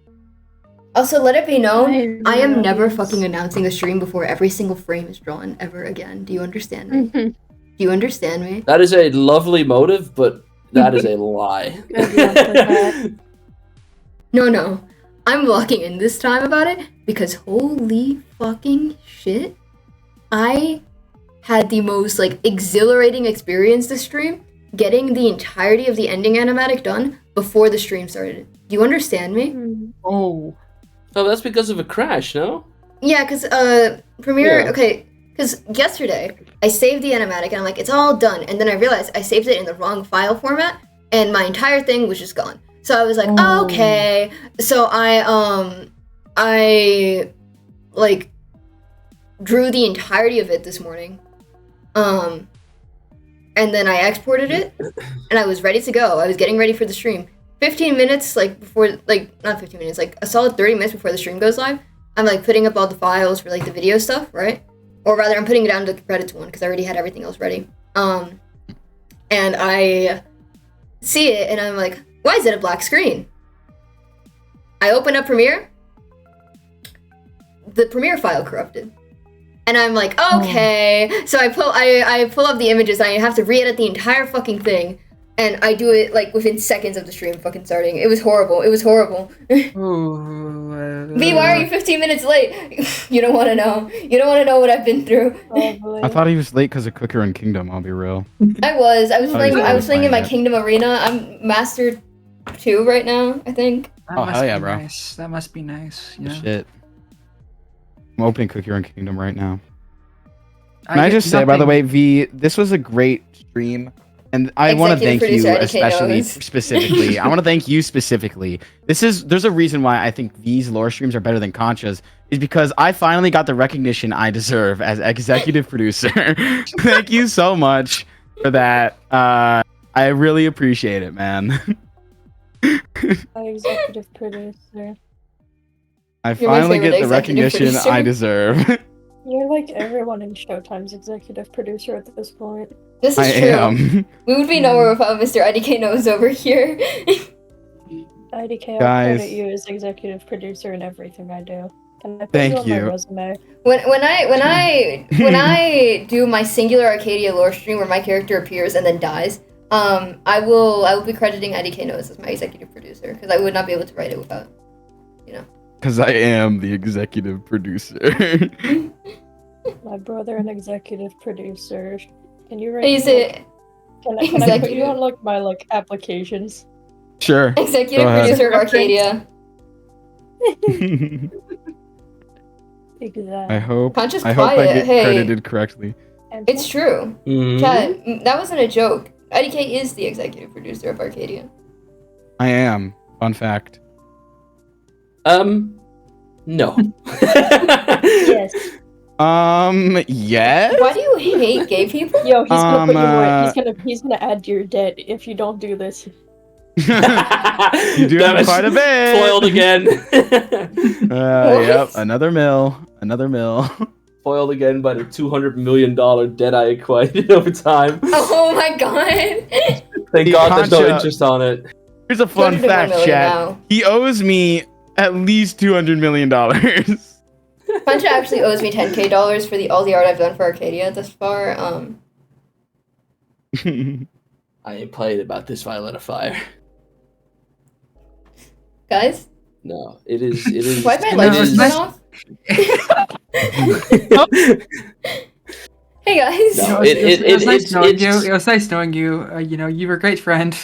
also, let it be known, I am never audience. fucking announcing a stream before every single frame is drawn ever again. Do you understand me? Do you understand me? That is a lovely motive, but that is a lie. Good luck with that. No. I'm locking in this time about it because holy fucking shit. I had the most like exhilarating experience this stream getting the entirety of the ending animatic done before the stream started. Do you understand me? Oh. Oh, that's because of a crash, no? Yeah, cuz Premiere, Yeah. okay, cuz yesterday I saved the animatic and I'm like it's all done and then I realized I saved it in the wrong file format and my entire thing was just gone. So I was like, Oh. okay. So I like drew the entirety of it this morning. And then I exported it and I was ready to go. I was getting ready for the stream. 15 minutes like before, like not 15 minutes, like a solid 30 minutes before the stream goes live, I'm like putting up all the files for like the video stuff, right? Or rather I'm putting it down to the credits one because I already had everything else ready. And I see it and I'm like, why is it a black screen? I open up Premiere. The Premiere file corrupted. And I'm like, okay. So I pull up the images. I have to re-edit the entire fucking thing. And I do it like within seconds of the stream fucking starting. It was horrible. It was horrible. V, why are you 15 minutes late? You don't want to know. You don't want to know what I've been through. I thought he was late because of Cooker and Kingdom, I'll be real. I was playing. I was playing in my Fine, yeah. Kingdom Arena. I'm Master 2 right now, I think. That Oh, must hell yeah, be bro. Nice. That must be nice. You know? Shit. I'm opening Cooker and Kingdom right now. I Can I get just say, by the nothing. way, V, this was a great stream. And I want to Executive thank you producer IDK especially knows. specifically. I want to thank you specifically. There's a reason why I think these lore streams are better than Concha's, is because I finally got the recognition I deserve as executive producer. Thank you so much for that. I really appreciate it, man. My executive producer. I You're my finally favorite get the executive recognition producer. I deserve. You're like everyone in Showtime's executive producer at this point. This is I true. am. We would be nowhere without Mr. IDK knows over here. IDK, I'll Guys. credit you as executive producer in everything I do. Can I put Thank you on my you. resume? when I do my singular Arcadia lore stream where my character appears and then dies, I will be crediting IDK knows as my executive producer because I would not be able to write it without, Because I am the executive producer. My brother and executive producer. Can you write? He's Can I put executive. you on like my applications? Sure. executive Go ahead. producer of Arcadia. Exactly. I hope Conscious I hope I quiet. get Hey, credited correctly. it's true. Mhm. Chad, that wasn't a joke. IDK is the executive producer of Arcadia. I am. Fun fact. No. Yes. Yes. Why do you hate gay people? Yo, he's gonna put you away. Uh, He's gonna add to your debt if you don't do this. You do Damn have it. quite a bit. Foiled again. Yep. Another mill. Another mill. Foiled again by the $200 million debt I acquired over time. Oh my god. Thank God there's no Concha- interest on it. Here's a fun 201 fact, million chat. now. He owes me at least $200 million. Puncha actually owes me $10K for all the art I've done for Arcadia thus far. I ain't played about this Violet of Fire. Guys, No, it is. why did my No, lights it's just turn nice- off? Hey guys. No. It was nice knowing you. it's- It was nice knowing you. You were a great friend.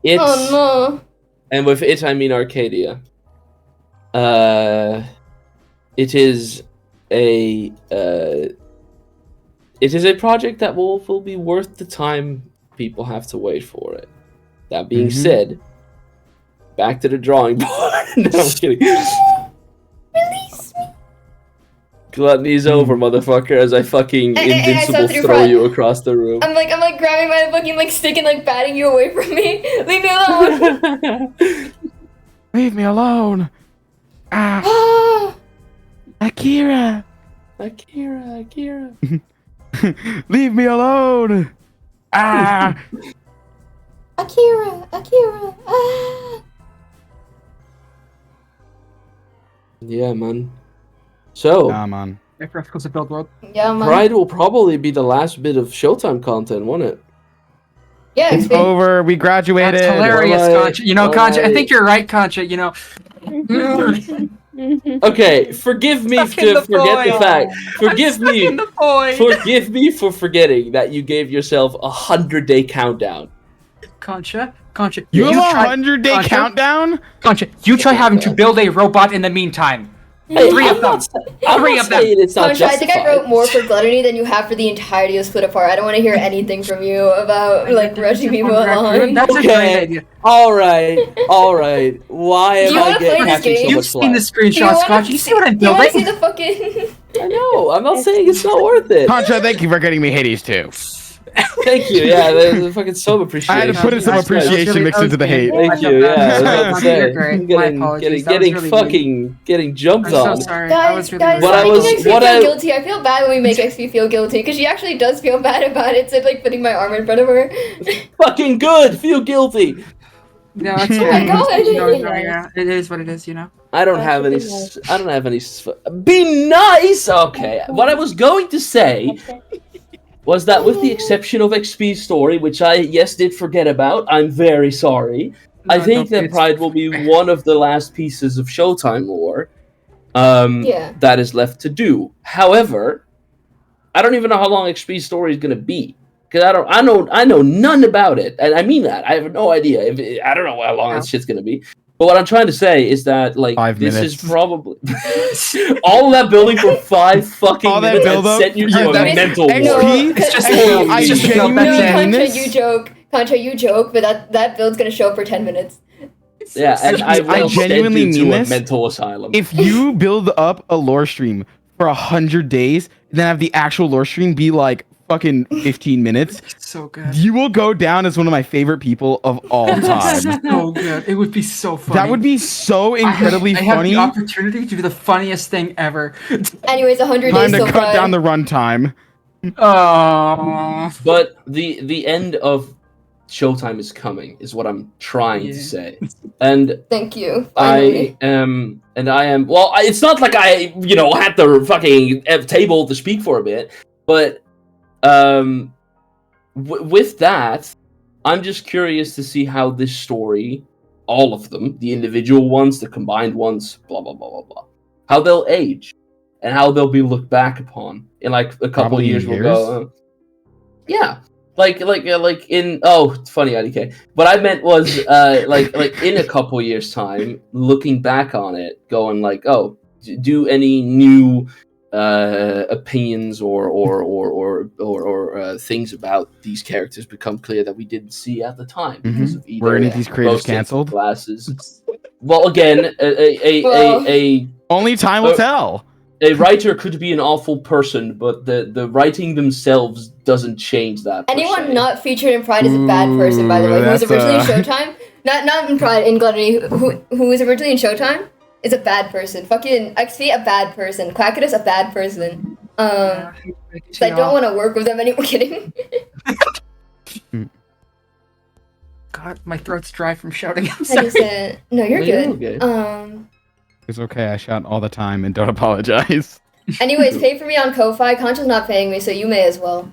It's, Oh no. and with it I mean Arcadia. It is a project that will be worth the time people have to wait for it. That being Mhm. said, back to the drawing board. No, I'm kidding. Release me. Gluttony's over, motherfucker, as I fucking I saw invincible through throw front. you across the room. I'm like grabbing my fucking stick and batting you away from me. Leave me alone. Leave me alone. Ah, Ah. Akira. Akira. Leave me alone. Ah. Akira. Ah. Yeah, man. So, Nah, man. Graphics of Build World. Yeah, man. Pride will probably be the last bit of Showtime content, won't it? Yeah, It's XP. over. We graduated. That's hilarious, Alright, Concha. Concha, I alright. think you're right, Concha. Okay, forgive me Stuck in to the forget the foil. fact. Forgive Stuck me. in the void. Forgive me for forgetting that you gave yourself a 100-day countdown. Concha, You have a try- 100-day Concha? countdown? Concha, you try having to build a robot in the meantime. Hey, Three I'm of not, them. I'm Three not of them. saying it's not Concha, I think I justified. wrote more for Gluttony than you have for the entirety of Split Apart. I don't want to hear anything from you about rushing people along. That's a Okay. great idea. All right. Why Do am you I wanna play this catching so game? You've much seen the flack? Do you screenshots, wanna- Concha. You see what I'm Do you want to building? see the fucking? I know. I'm not saying it's not worth it. Concha, thank you for getting me Hades too. Thank you. Yeah, the fucking some appreciation. I had to put in some That's right. appreciation mixed into the hate. Thank you. Yeah, I was about to say. You're great. I'm My getting apologies. That was really mean. getting jumped I'm so on. sorry. I Guys, was really guys, What stop I was- making XP what feel I- guilty. I feel bad when we make XP feel guilty because she actually does feel bad about it. So putting my arm in front of her. Fucking good. Feel guilty. No, it's Oh my God. Yeah, it is what it is. I don't That have should any. be nice. I don't have any. Be nice. Okay. What I was going to say was that, with the exception of XP story, which I did forget about, I'm very sorry. I think that Pride will be one of the last pieces of Showtime lore Yeah. that is left to do. However, I don't even know how long XP story is going to be, because I know none about it, and I mean that. I have no idea. I don't know how long this shit's going to be. But what I'm trying to say is that like 5 this minutes. is probably all of that building for 5 fucking All that minutes and build-up? sent you Yeah, to a that's mental XP? ward. No, It's just I- build. I It's just build. genuinely That's No, it. mean Contra, this? you joke. Contra, you joke, but that build's gonna show up for 10 minutes. Yeah, and I will genuinely send you mean to a this. mental asylum. If you build up a lore stream for 100 days, then have the actual lore stream be like fucking 15 minutes, It's so good. you will go down as one of my favorite people of all time. So good. It would be so funny. That would be so incredibly I have funny. the opportunity to do the funniest thing ever. Anyways, 100 Time days to so cut far. down the runtime. Oh. But the end of Showtime is coming, is what I'm trying to Yeah. say. And Thank you. Finally. I am. Well, it's not like I, had the fucking table to speak for a bit, but with that, I'm just curious to see how this story, all of them, the individual ones, the combined ones, blah blah blah blah blah, how they'll age, and how they'll be looked back upon in like a couple Probably of years. years? We'll go, yeah. Like in it's funny IDK. What I meant was like in a couple years time, looking back on it, going like, oh, do any new opinions or things about these characters become clear that we didn't see at the time because of either Were any of these creators roasting canceled? glasses. Well, again, a Only time will tell. a writer could be an awful person, but the writing themselves doesn't change that. per Anyone se. not featured in Pride is a bad person, by the way. Who was That's, originally in Showtime? Not in Pride, in Gluttony. Who was originally in Showtime is a bad person. Fucking XP, a bad person. Quackidus, a bad person. So I don't want to work with them anymore. Kidding. God, my throat's dry from shouting. I'm I sorry. just said, no, you're No, you're good. okay. It's okay. I shout all the time and don't apologize. Anyways, pay for me on Ko-Fi. Concha's not paying me, so you may as well.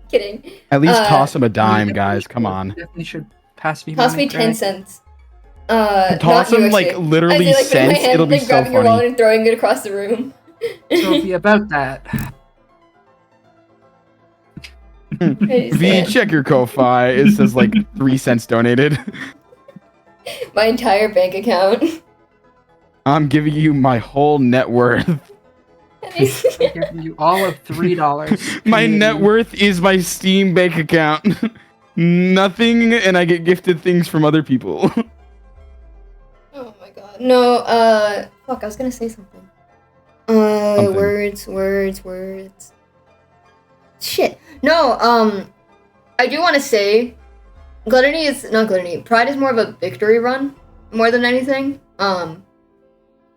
Kidding. At least toss him a You dime, definitely guys. should- Come on. Definitely should pass me. Cost money, me 10 right? cents. Toss not you, him like actually. literally I see, like, putting my cents. hand, It'll be like, so grabbing your wallet funny. and throwing it across the room. Sophie, about that. V, check your Ko-Fi. It says like 3 cents donated. My entire bank account. I'm giving you my whole net worth. I'm giving you all of $3. My net worth is my Steam bank account. Nothing, and I get gifted things from other people. Oh my god. No, fuck, I was gonna say something. Something. Words. Shit. No, I do want to say, Gluttony is, not Gluttony, Pride is more of a victory run, more than anything. I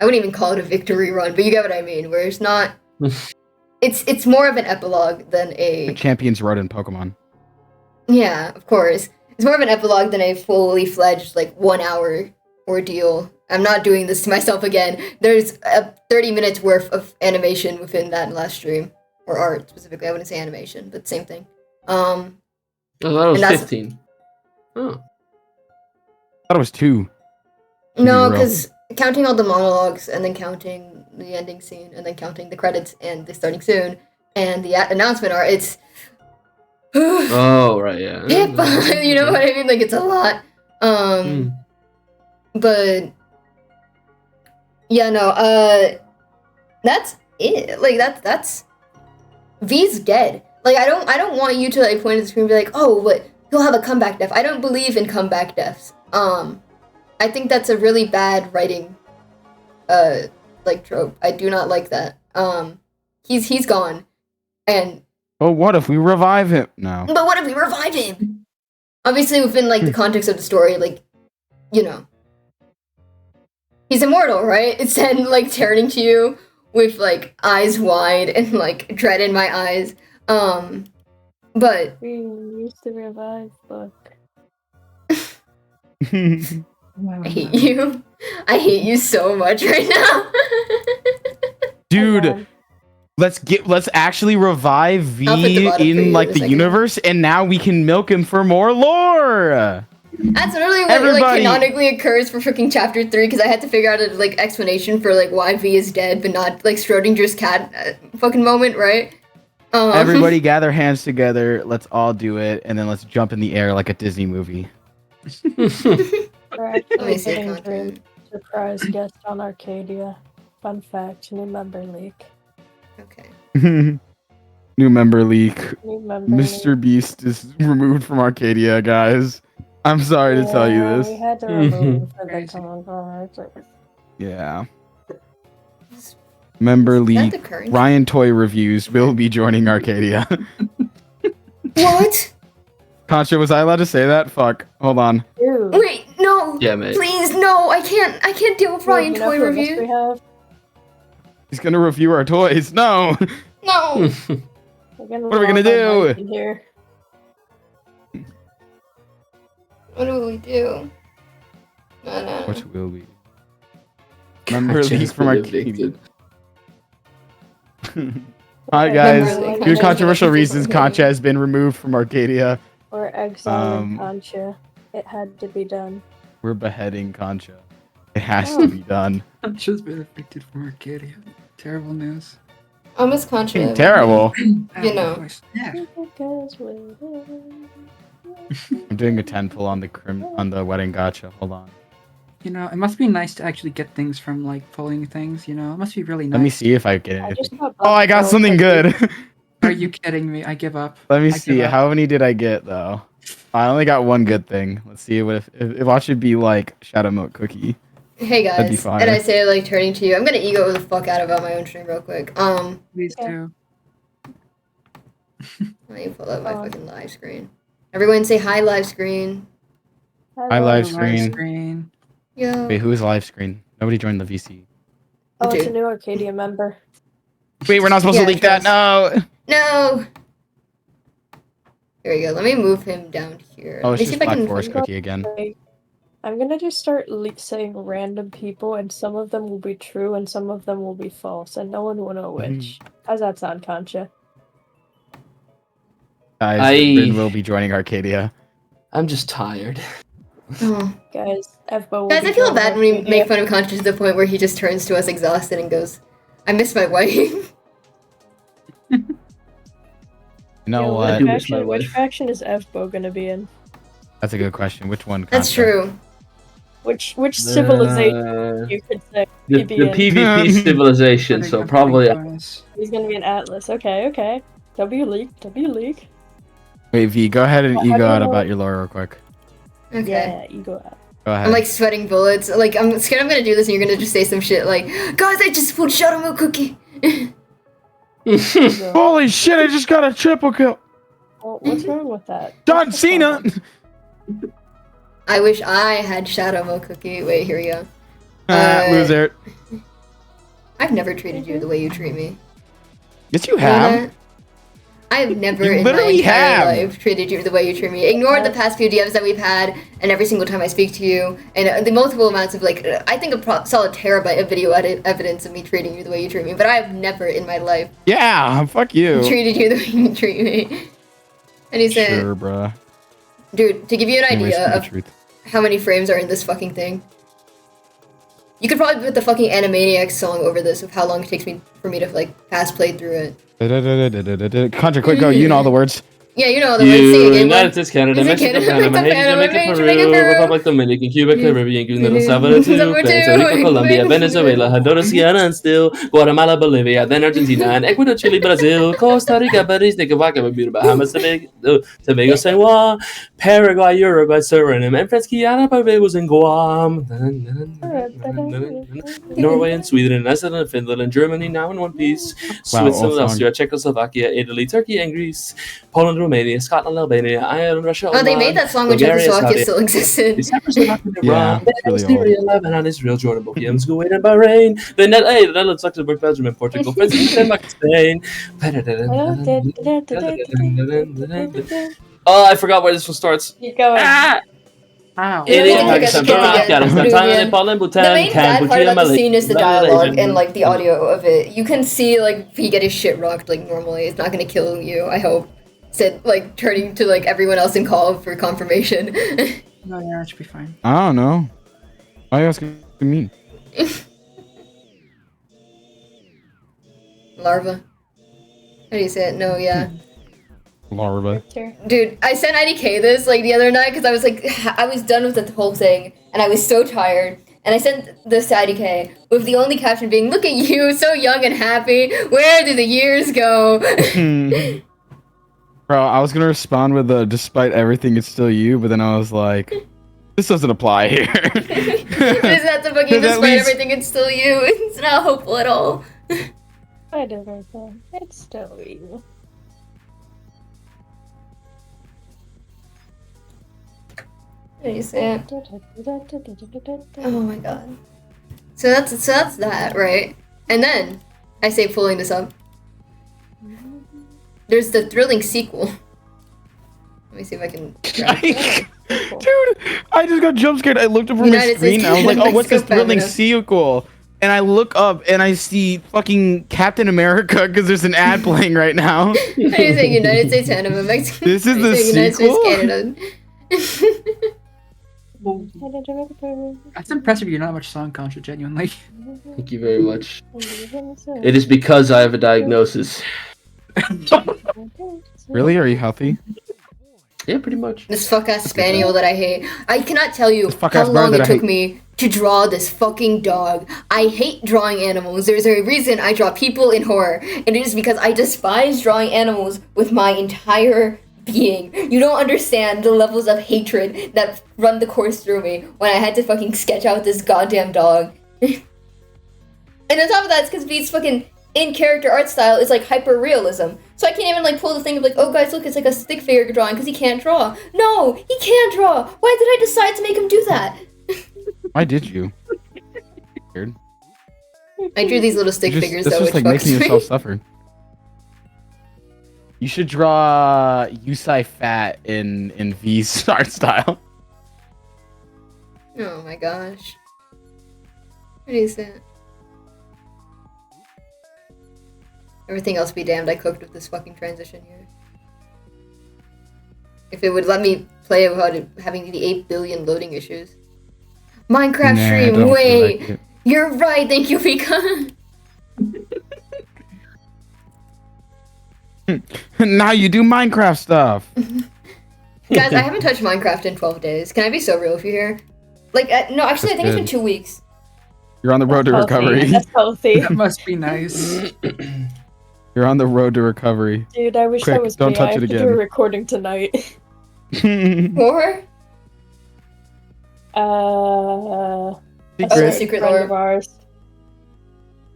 wouldn't even call it a victory run, but you get what I mean, where it's not, it's more of an epilogue than The a, Champions Road in Pokemon. yeah, of course. It's more of an epilogue than a fully fledged, like, 1 hour ordeal. I'm not doing this to myself again. There's 30 minutes worth of animation within that last stream. Or art, specifically. I wouldn't say animation, but same thing. Oh, that was And that's- 15. Oh. I thought it was 2. No, real. because counting all the monologues, and then counting the ending scene, and then counting the credits, and the starting soon, and the announcement art, it's... Oh, right, yeah. you know what I mean? Like, it's a lot. But... Yeah, no, that's it. Like, that's... V's dead. Like, I don't want you to, like, point at the screen and be like, oh, but he'll have a comeback death. I don't believe in comeback deaths. I think that's a really bad writing, like, trope. I do not like that. He's gone. And, But what if we revive him? No. but what if we revive him? Obviously, within, like, the context of the story, like, you know. He's immortal, right? It's then, like, turning to you with, like, eyes wide and, like, dread in my eyes. But We used to revive book. I hate you. I hate you so much right now. Dude, let's actually revive I'll put the V bottom for you in like in a the second. universe, and now we can milk him for more lore. That's literally what like Everybody- canonically occurs for freaking chapter 3, because I had to figure out a like explanation for like why V is dead, but not like Schrodinger's cat fucking moment, right? Everybody gather hands together. Let's all do it, and then let's jump in the air like a Disney movie. We're Let actually me see getting Dream content. surprise guest on Arcadia. Fun fact, new member leak. Okay. New member leak. New member Mr. leak. Beast is removed from Arcadia, guys. I'm sorry to tell you Yeah, this. we had to remove him for the Crazy. contract. Yeah. Is Member that leak. the current? Ryan Toy Reviews will be joining Arcadia. What? Concha, was I allowed to say that? Fuck. Hold on. Dude, Wait, no. Yeah, mate. Please, no. I can't deal with Ryan you know Toy who else we Review. have? He's gonna review our toys. No. No. What are we gonna do? In here. What do we do? No. What will we? Member Concha's leak from been Arcadia. evicted. Hi guys. Member leak. Due to Concha's controversial been reasons, evicted. Concha has been removed from Arcadia. We're exiling Um, Concha. It had to be done. We're beheading Concha. It has Oh. to be done. I've just been evicted from Arcadia. Terrible news. I miss Contra. Terrible. You know. Yeah. I'm doing a 10 pull on the wedding gacha. Hold on. You know, it must be nice to actually get things from like pulling things. You know, it must be really nice. Let me see if I get I it. just got Oh, I got something good. Are you kidding me? I give up. Let me I give see. up. How many did I get though? I only got one good thing. Let's see what if I should be like Shadow Milk Cookie. Hey That'd be guys, fire. and I say like turning to you. I'm gonna ego the fuck out about my own stream real quick. Please Okay. do. Let me pull up my Um, fucking live screen. Everyone say hi live screen. I live Live screen. Yo. Wait, who is live screen? Nobody joined the VC. Oh, it's a Dude. new Arcadia member. Wait, we're not supposed Yeah, to leak that. No. No. Here we go. Let me move him down here. Oh, Let it's me see just if I Black can Forest find- Cookie again. Like, I'm gonna just start saying random people, and some of them will be true, and some of them will be false, and no one will know which. How's that sound, Concha? Guys, I- Bryn will be joining Arcadia. I'm just tired. Oh. Guys, Evbo will Guys, be I feel joining bad when we Arcadia. make fun of Conscious to the point where he just turns to us exhausted and goes, I miss my wife. You know Yo, what? do miss my which wife. faction is Evbo gonna be in? That's a good question. Which one? That's Concha? true. Which civilization Uh, you could say the he'd be in? PvP civilization, so probably. He's gonna be in Atlas. Okay. W League. Wait, V, go ahead and Well, how ego do you out know- about your lore real quick. Okay. Yeah, you go out. Go ahead. I'm like sweating bullets. Like, I'm scared I'm gonna do this and you're gonna just say some shit like, guys, I just pulled Shadow Milk Cookie. You go. Holy shit! I just got a triple kill. Well, what's wrong with that? John What's the Cena. problem? I wish I had Shadow Milk Cookie. Wait, here we go. Loser. I've never treated you the way you treat me. Yes, you You know have. that? I've never You in my literally entire have. life treated you the way you treat me. Ignore the past few DMs that we've had, and every single time I speak to you, and the multiple amounts of like, I think a solid terabyte of video evidence of me treating you the way you treat me. But I've never in my life Yeah. Fuck you. treated you the way you treat me. And he said, Sure, bruh. dude, to give you an Anyways, idea the of truth. how many frames are in this fucking thing, you could probably put the fucking Animaniacs song over this of how long it takes me for me to like fast play through it. Contra, quick go. You know all the words. Yeah, you know the words. Sing again. United States, Canada, Is it Mexico, Canada, Panama, Haiti, Panama, Jamaica, Jamaica, Peru, Peru? Republic Dominican, Cuba, Caribbean, Grenada, Mm. Salvador, Salvador, Puerto Rico, Colombia, Venezuela. Venezuela, Honduras, Guyana, and still Guatemala, Bolivia, then Argentina, and Ecuador, Chile, Brazil, Costa Rica, Belize, Nicaragua, Bermuda, Bahamas, Tobago, Saint Juan, Paraguay, Uruguay, Suriname, and France, Guyana, Barbados, and Guam, Norway and Sweden, and Iceland and Finland, and Germany now in one piece, Wow, Switzerland, all song. Austria, Czechoslovakia, Italy, Turkey, and Greece, Poland, Romania, Scotland, Albania, Ireland, Russia, Oh, they Oman, made that song when Bulgaria, Czechoslovakia Saudi still existed. Cyprus, Morocco, Yeah, Iran, it's really Syria, Lebanon, Israel, Jordan, Bohemia, Kuwait, and Bahrain. The Netherlands, Luxembourg, Belgium, and Portugal, France, Denmark, Spain. Oh, I forgot where this one starts. Keep going. Ow. India, Okay, Pakistan, okay, Burma, okay, Afghanistan, okay. Thailand, Nepal, and The Bhutan, main bad part Cambodia, about the scene is the dialogue Malaysia. and like the audio of it. You can see like he get his shit rocked like normally. It's not gonna kill you. I hope. Said like turning to like everyone else in call for confirmation. No, yeah, it should be fine. I don't know. Why are you asking me? Larva. How do you say it? No, yeah. Larva. Dude, I sent IDK this like the other night because I was like, I was done with the whole thing and I was so tired. And I sent this to IDK with the only caption being, "Look at you, so young and happy. Where do the years go?" Bro, I was gonna respond with despite everything, it's still you, but then I was like, this doesn't apply here. Just have to fucking At despite least- everything, it's still you. It's not hopeful at all. I don't know. It's still you. What do you say? Oh my god. So that's that, right? And then I say pulling this up. There's the thrilling sequel. Let me see if I can. Dude, I just got jump scared. I looked up from my United screen. States I was like, oh, what's this Mexico thrilling Feminine. sequel? And I look up and I see fucking Captain America because there's an ad playing right now. What do you say? United States, Canada, Mexico. This is What do you the say, United sequel? States, Canada. That's impressive. You're not much song conscious, genuinely. Thank you very much. It is because I have a diagnosis. Really? Are you healthy? Yeah, pretty much. This fuck ass spaniel that I hate. I cannot tell you This fuck how ass bird long that it I took hate. me to draw this fucking dog. I hate drawing animals. There's a reason I draw people in horror, and it is because I despise drawing animals with my entire being. You don't understand the levels of hatred that run the course through me when I had to fucking sketch out this goddamn dog. And on top of that, it's because V's fucking in-character art style is like hyper-realism. So I can't even like pull the thing of like, oh guys, look, it's like a stick figure drawing because he can't draw. No, he can't draw. Why did I decide to make him do that? Why did you? Weird. I drew these little stick That's figures just though, which like fucks making me. yourself suffer. You should draw Yusai Fat in V's art style. Oh my gosh. What is that? Everything else be damned, I cooked with this fucking transition here. If it would let me play without it having the 8 billion loading issues. Minecraft Nah, I stream, don't feel wait! like it. You're right, thank you, Pika! Now you do Minecraft stuff. Guys, I haven't touched Minecraft in 12 days. Can I be so real with you here? Like, no, actually, I think it's been That's 2 weeks. You're on the road to Healthy. recovery. That's healthy. That must be nice. You're on the road to recovery. Dude, I wish Quick, that was don't me. touch I have it to do again. a recording tonight. More? A Secret. certain friend of ours.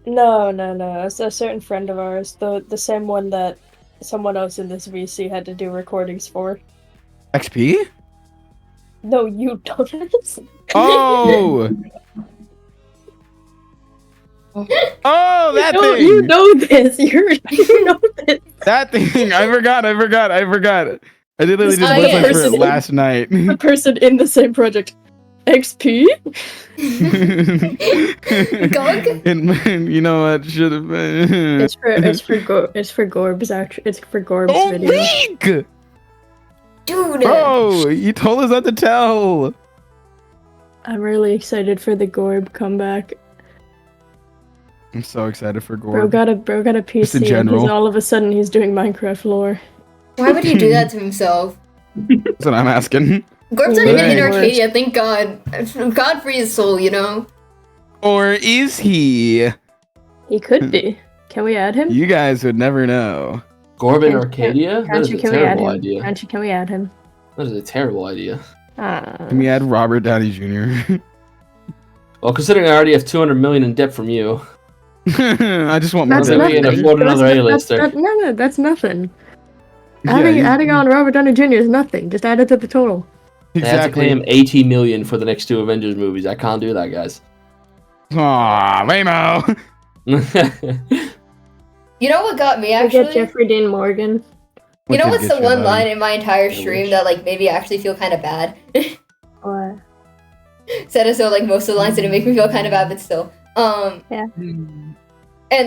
No. It's a certain friend of ours. The same one that someone else in this VC had to do recordings for. XP? No, you don't. Oh! Oh, that thing! You know this. You know this. That thing! I forgot. I literally just I went for it person- last night. The person in the same project. XP? Gog? And you know what should have been? It's for Gorb's actually. It's for Gorb's Oh, video. weak! Dude! Bro, you told us not to tell. I'm really excited for the Gorb comeback. I'm so excited for Bro Gorb. got a PC Just in and general. all of a sudden he's doing Minecraft lore. Why would he do that to himself? That's what I'm asking. Gorp's not even in Dang. Arcadia, thank God. God free his soul, you know? Or is he? He could be. Can we add him? You guys would never know. Corbin Can- Arcadia? That is a Can we add terrible him? idea. Can we add him? That is a terrible idea. Can we add Robert Downey Jr.? Well, considering I already have 200 million in debt from you. I just want more. That's Then we than can nothing. afford another A-lister. No, that's nothing. Yeah, Adding on Robert Downey Jr. is nothing. Just add it to the total. I have to pay Exactly. him 80 million for the next 2 Avengers movies. I can't do that, guys. Aw, Waymo. You know what got me, I get actually? Jeffrey Dean Morgan. You know What what's did the get you, one buddy? line in my entire I stream wish. that, like, made me actually feel kind of bad? What? Said as though, like, most of the lines didn't make me feel kind of bad, but still. And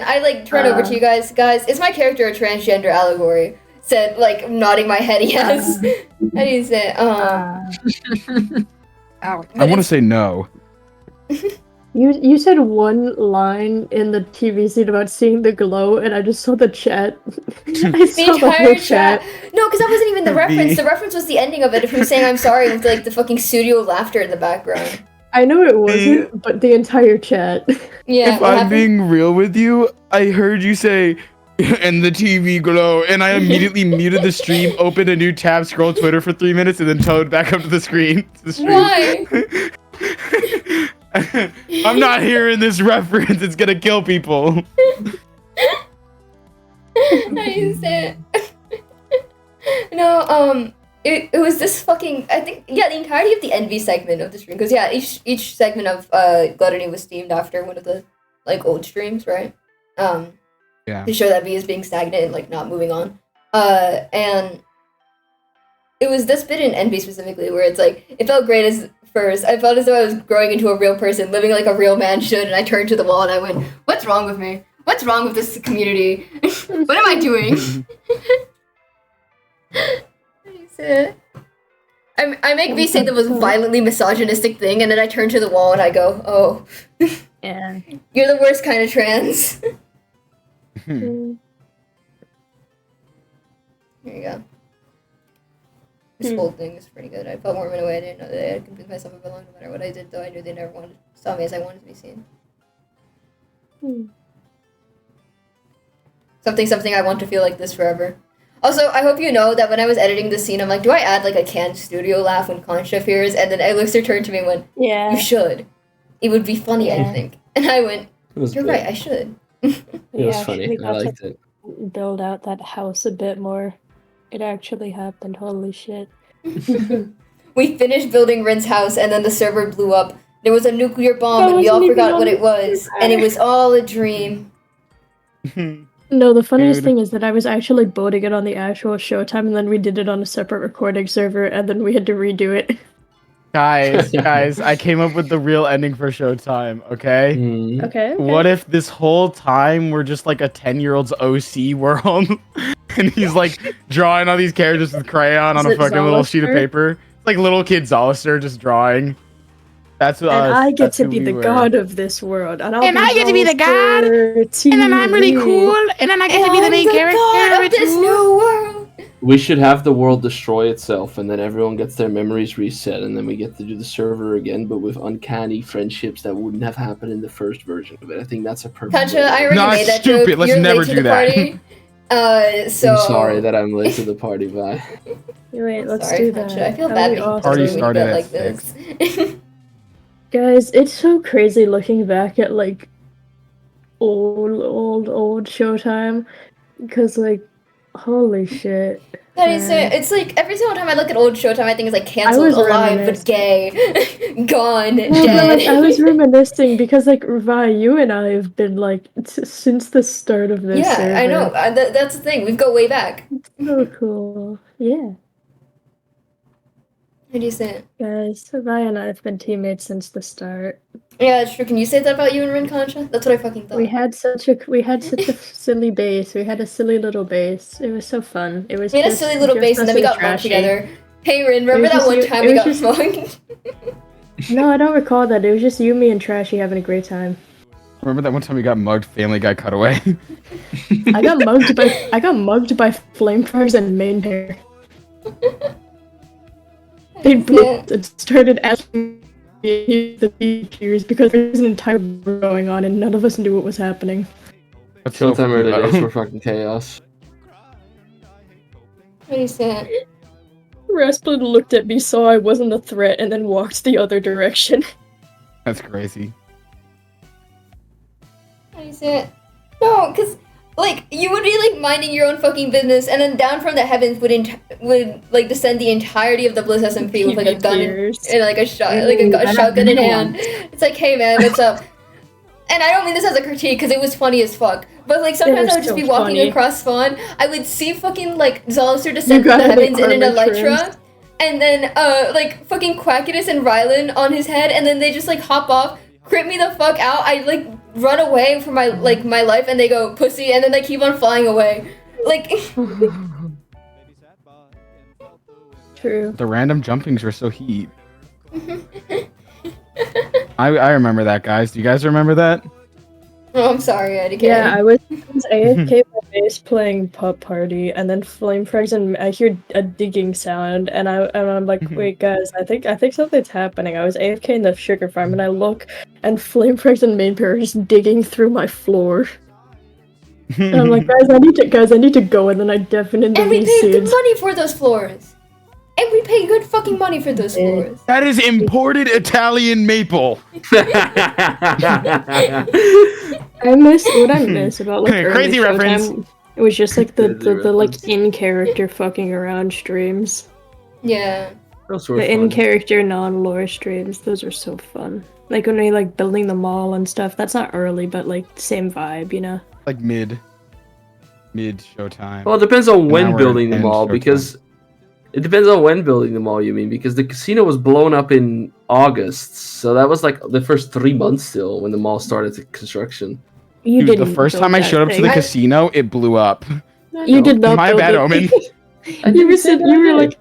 I, like, turned over to you guys. Guys, is my character a transgender allegory? Said, like, nodding my head, yes. How do you say it? Alex. I want to say no. You You said one line in the TV scene about seeing the glow, and I just saw the chat. I The saw the entire whole chat. No, because that wasn't even the Me. reference. The reference was the ending of it of him saying I'm sorry with like the fucking studio laughter in the background. I know it wasn't, but the entire chat. Yeah. If what I'm happened? being real with you, I heard you say, and the TV glow, and I immediately muted the stream, opened a new tab, scrolled Twitter for 3 minutes, and then towed back up to the screen. To the stream. Why? I'm not hearing this reference. It's gonna kill people. I used it. No, it was this fucking, I think, yeah, the entirety of the envy segment of the stream, because yeah, each segment of Gluttony was themed after one of the like old streams, right? Yeah. To show that V is being stagnant and like not moving on. And it was this bit in envy specifically where it's like it felt great as first. I felt as though I was growing into a real person, living like a real man should, and I turned to the wall and I went, "What's wrong with me? What's wrong with this community? What am I doing?" I make V say the most violently misogynistic thing, and then I turn to the wall and I go, "Oh, Yeah. you're the worst kind of trans." Mm. Here you go. This whole thing is pretty good. I felt warm in a way I didn't know that I had convinced myself it belonged no matter what I did, though I knew they never saw me as I wanted to be seen. Something I want to feel like this forever. Also, I hope you know that when I was editing this scene, I'm like, do I add like a canned studio laugh when Concha appears? And then Elixir turned to me and went, Yeah. you should. It would be funny, I Yeah. think. And I went, It was you're good. right, I should. It was Yeah, funny. we I got to liked it. build out that house a bit more. It actually happened. Holy shit. We finished building Rin's house, and then the server blew up. There was a nuclear bomb, That and we all wasn't even forgot on what the it was. And it was all a dream. No, the funniest Dude. thing is that I was actually boating it on the actual Showtime, and then we did it on a separate recording server, and then we had to redo it. Guys, I came up with the real ending for Showtime, okay? Mm. Okay. What if this whole time we're just like a 10-year-old's OC world? And he's like drawing all these characters with crayon Is on a it fucking little sheet of Zolister? paper. It's like little kid Zolister just drawing. That's what And I get that's to who be we the were. god of this world, and And I get to be the god, and then I'm really cool, and then I get to be the main character. God of It's this cool. new world. We should have the world destroy itself, and then everyone gets their memories reset, and then we get to do the server again, but with uncanny friendships that wouldn't have happened in the first version of it. I think that's a perfect. Concha, I already No, made it's that stupid. joke. Let's You're never late to do the that. party. So I'm sorry that I'm late to the party. Bye. Wait, let's sorry, do Concha. that. I feel That'd bad be being awesome. Party doing started that at like this. Guys, it's so crazy looking back at like old Showtime, because like, holy shit. That is man. it. It's like every single time I look at old Showtime, I think it's like canceled, was alive, but reminiscing. gay, gone, No, but dead. like, I was reminiscing because like Vi, you and I have been like since the start of this. Yeah, I know. server. That's the thing. We've go way back. So cool. Yeah. How do you say it? Guys, Vi and I have been teammates since the start. Yeah, that's true. Can you say that about you and Rin Concha? That's what I fucking thought. We had such a silly base. We had a silly little base. It was so fun. It was We had a just- silly little just base, and then we us got lumped trashy. together. Hey Rin, remember was that just one you- time it we was got just- smoked? No, I don't recall that. It was just you, me, and Trashy having a great time. Remember that one time we got mugged, Family Guy cutaway? I got mugged by flamethrowers and main hair. They both started asking me the features because there was an entire war going on and none of us knew what was happening. That's so Showtime early funny, days though. were fucking chaos. What do you say? Rasputin looked at me, saw I wasn't a threat, and then walked the other direction. That's crazy. How do you say it? No, because, like, you would be, like, minding your own fucking business, and then down from the heavens would like, descend the entirety of the Bliss SMP with, like, a gun and, like, a shotgun in hand. It's like, hey, man, what's up? And I don't mean this as a critique, because it was funny as fuck. But, like, sometimes was I would just so be walking funny. across spawn, I would see fucking, like, Zolister descend from got the it, like, heavens in an armor Elytra, trims. and then, like, fucking Quackidus and Rylan on his head, and then they just, like, hop off, crit me the fuck out, I, like, run away for my life, and they go, pussy, and then they keep on flying away. Like, True. The random jumpings were so heat. I remember that, guys. Do you guys remember that? Oh, I'm sorry, IDK. Yeah, I was AFK my base playing Pup Party, and then Flame Frags, and I hear a digging sound, and I'm like, wait, guys, I think something's happening. I was AFK in the sugar farm, and I look, and Flame Frags and Main Pair are just digging through my floor. And I'm like, guys, I need to go, and then I definitely And we see paid good it. money for those floors. And we paid good fucking money for those floors. That is imported Italian maple. I miss about like early Crazy reference. Showtime. It was just like the Crazy like reference. in character fucking around streams. Yeah. Those were The fun. in character non lore streams. Those are so fun. Like when we like building the mall and stuff. That's not early, but like same vibe, you know. Like mid showtime. Well, it depends on now when we're building the in mall, Showtime. because it depends on when building the mall, you mean, because the casino was blown up in August, so that was like the first 3 months still when the mall started the construction. You Dude, the didn't first build time I that showed up to the thing. casino, it blew up. You did not My build bad, it. Omen. You were like,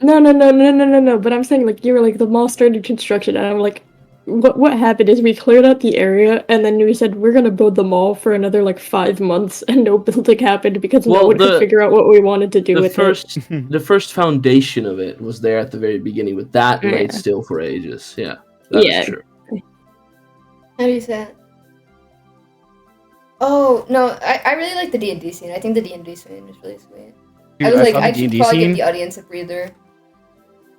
no. But I'm saying like you were like the mall started construction, and I'm like, what happened is we cleared out the area, and then we said we're gonna build the mall for another like 5 months, and no building happened because no Well, one could figure out what we wanted to do The with first, the first foundation of it was there at the very beginning, but that Yeah. laid still for ages. Yeah, that is Yeah. true. How do you say it? Oh, no, I really like the D&D scene. I think the D&D scene is really sweet. Dude, I was like, saw the I should D&D probably give scene. the audience a breather.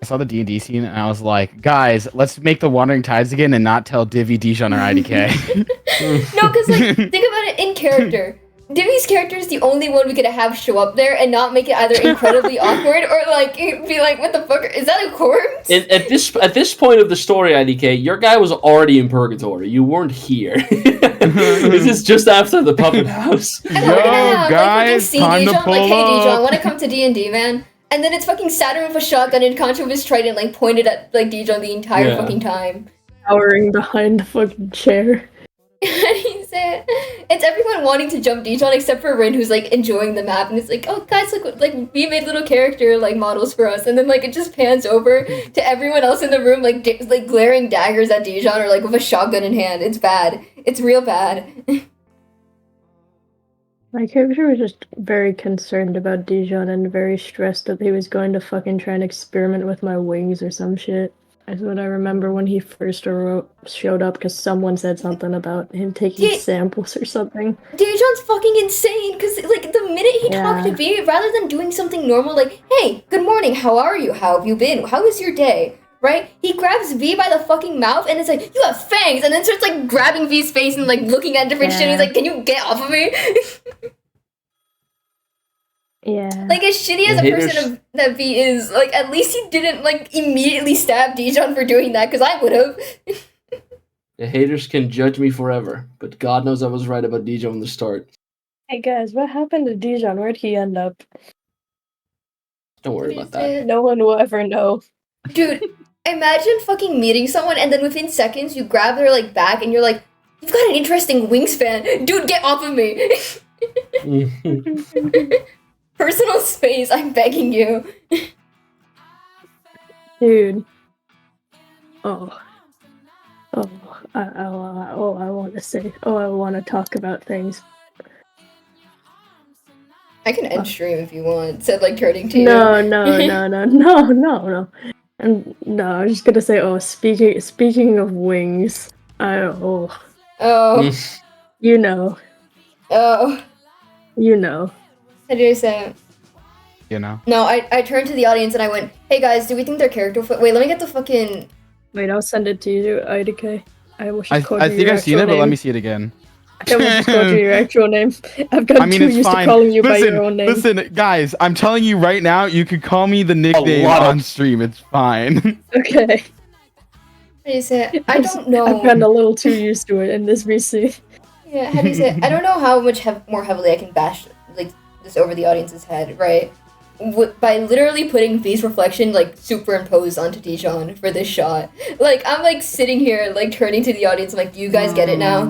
I saw the D&D scene and I was like, guys, let's make the Wandering Tides again and not tell Divi, Dijon, or IDK. No, because, like, think about it in character. Divi's character is the only one we could have show up there and not make it either incredibly awkward or, like, be like, what the fuck? Is that a corpse? At this point of the story, IDK, your guy was already in purgatory. You weren't here. This is just after the puppet house. And we're gonna have, like, fucking guys, see time to Dijon, like, pull hey, Dijon, up. wanna come to D&D, man? And then it's fucking Saturn with a shotgun and Contra with his trident, like, pointed at, like, Dijon the entire Yeah. fucking time. Cowering behind the fucking chair. How do you say it? It's everyone wanting to jump Dijon except for Rin, who's like enjoying the map, and it's like, oh guys, look, like we made little character like models for us, and then like it just pans over to everyone else in the room, like like glaring daggers at Dijon or like with a shotgun in hand. It's bad. It's real bad. My character was just very concerned about Dijon and very stressed that he was going to fucking try and experiment with my wings or some shit. That's what I remember when he first showed up, because someone said something about him taking Yeah. samples or something. Dijon's fucking insane because like the minute he talked to Yeah. V, rather than doing something normal like, hey, good morning, how are you? How have you been? How was your day? Right? He grabs V by the fucking mouth and it's like, you have fangs, and then starts like grabbing V's face and like looking at different shit. And he's Yeah. like, can you get off of me? Yeah. Like as shitty as The a person haters- of, that V is, like at least he didn't like immediately stab Dijon for doing that, because I would have. The haters can judge me forever, but God knows I was right about DJ from the start. Hey guys, what happened to Dijon? Where'd he end up? Don't worry about that. No one will ever know. Dude, imagine fucking meeting someone and then within seconds you grab their like back and you're like, you've got an interesting wingspan. Dude, get off of me. Personal space, I'm begging you. Dude. Oh. I want to say. Oh, I want to talk about things. I can end stream if you want, said like turning to you. No. No, I was just gonna say. Oh, speaking of wings, Oh, you know. oh. How do you say it? You know? No, I turned to the audience and I went, hey guys, do we think their character wait, let me get the fucking... Wait, I'll send it to you, IDK. I will I just call you think your I've seen it, actual but let name. me see it again. I will just call you your actual name. I've got I mean, too it's used fine. to calling you by Listen, your own name. listen, guys, I'm telling you right now, you could call me the nickname lot of- on stream. It's fine. Okay. How do you say it? I don't know. I've gotten a little too used to it in this VC. Yeah, how do you say it? I don't know how much more heavily I can bash like this over the audience's head, right? By literally putting V's reflection like superimposed onto Dijon for this shot. Like I'm like sitting here like turning to the audience, I'm like, do you guys get it now?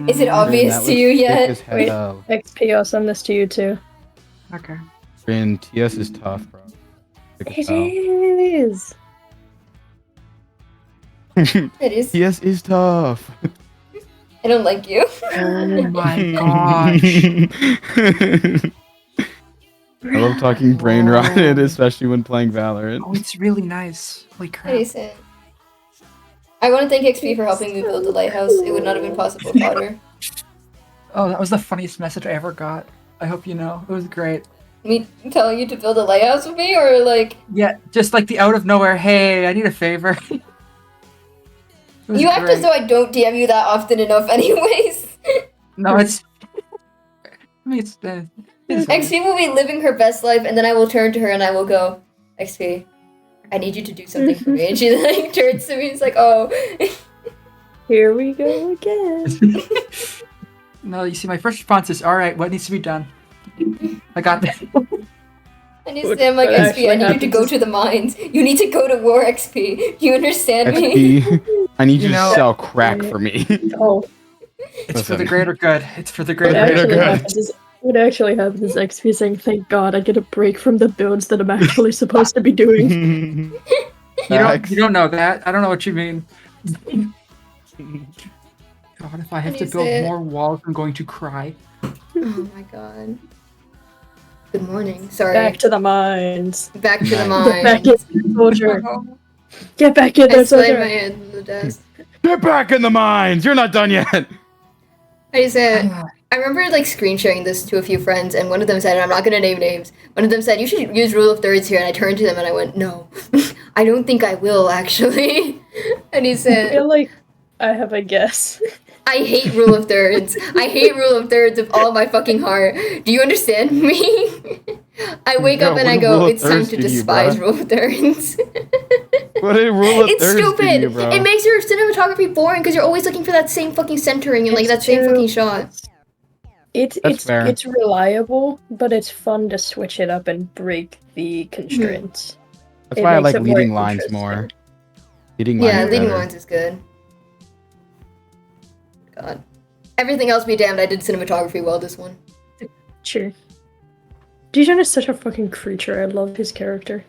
Is it obvious to you yet? Wait. XP, I'll send this to you too. Okay. Rin, TS is tough, bro. Thick as It hell. is. It is. Yes, is tough. I don't like you. Oh my gosh. I love talking brain rotted, especially when playing Oh, Valorant. it's really nice. Holy How crap. do you say it? I want to thank XP for helping me build the lighthouse. It would not have been possible without her. Oh, that was the funniest message I ever got. I hope you know. It was great. Me telling you to build a lighthouse with me, or like Yeah, just like the out of nowhere, hey, I need a favor. It was you act as great. though I don't DM you that often enough, anyways. No, it's. I mean, it's. It's fine. XP will be living her best life, and then I will turn to her and I will go, XP, I need you to do something for me. And she like turns to me and is like, oh. Here we go again. No, you see, my first response is, all right, what needs to be done? I got that. And you say, I'm like, What XP, I need you to actually go to the mines. You need to go to war, XP. Do you understand me? XP, I need you You know- to sell crack for me. Oh, It's for the Listen. greater good. It's for the what greater Greater good. actually good. happens is what actually happens is XP saying, "Thank God, I get a break from the builds that I'm actually supposed to be doing." You don't know that. I don't know what you mean. God, if I have How to do you build say it? more walls, I'm going to cry. Oh my god. Good morning. Sorry. Back to the mines. Back to the Get mines. back in there, soldier. Get back in I there, slammed my soldier. head on the desk. Get back in the mines! You're not done yet! How do you say it? I remember like screen sharing this to a few friends, and one of them said, and I'm not gonna name names, one of them said, you should use rule of thirds here, and I turned to them and I went, no, I don't think I will, actually. And he I said, feel like I have a guess. I hate rule of thirds. I hate rule of thirds with all my fucking heart. Do you understand me? I wake up Yo, and I what go, rule of it's time thirds to do you, despise bruh? rule of thirds. What a rule of It's thirds stupid. to you, bro. It makes your cinematography boring because you're always looking for that same fucking centering and like It's that same true. fucking shot. That's fair. It's reliable, but it's fun to switch it up and break the constraints. That's It why I makes like it more leading lines interesting. more. Leading Yeah, lines leading better. lines is good. God. Everything else be damned, I did cinematography well this one. Sure. Dijon is such a fucking creature. I love his character.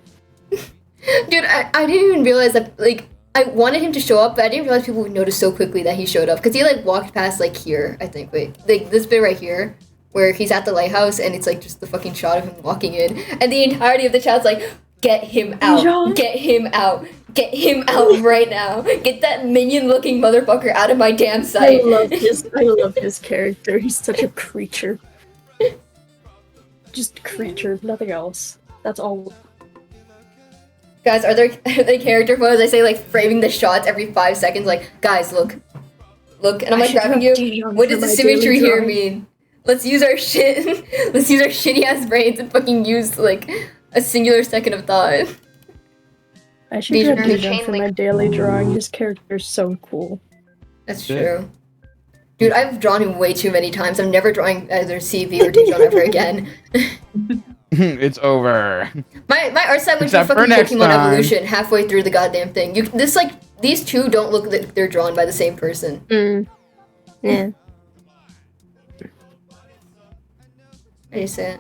Dude, I didn't even realize that, like, I wanted him to show up, but I didn't realize people would notice so quickly that he showed up. Because he, like, walked past, like, here, I think. Wait, like, this bit right here, where he's at the lighthouse, and it's, like, just the fucking shot of him walking in. And the entirety of the chat's like, get him out. Dijon? Get him out. Get him out right now. Get that minion-looking motherfucker out of my damn I sight. love his character. He's such a creature. Just creature, nothing else. That's all. Guys, are there character photos? I say, like, framing the shots every 5 seconds, like, guys, look. Look, and I'm, I like, should grabbing have you. Dijon What for does the my symmetry daily here drawing. mean? Let's use our shit. Let's use our shitty ass brains and fucking use, like, a singular second of thought. I should Dijon have are the Dijon chain for link. my daily drawing. His character's so cool. That's Yeah. true. Dude, I've drawn him way too many times. I'm never drawing either CV or Dijon ever again. It's over. My art style went to Except for fucking next Pokemon time. Evolution halfway through the goddamn thing. These two don't look like they're drawn by the same person. Yeah. How do you say it?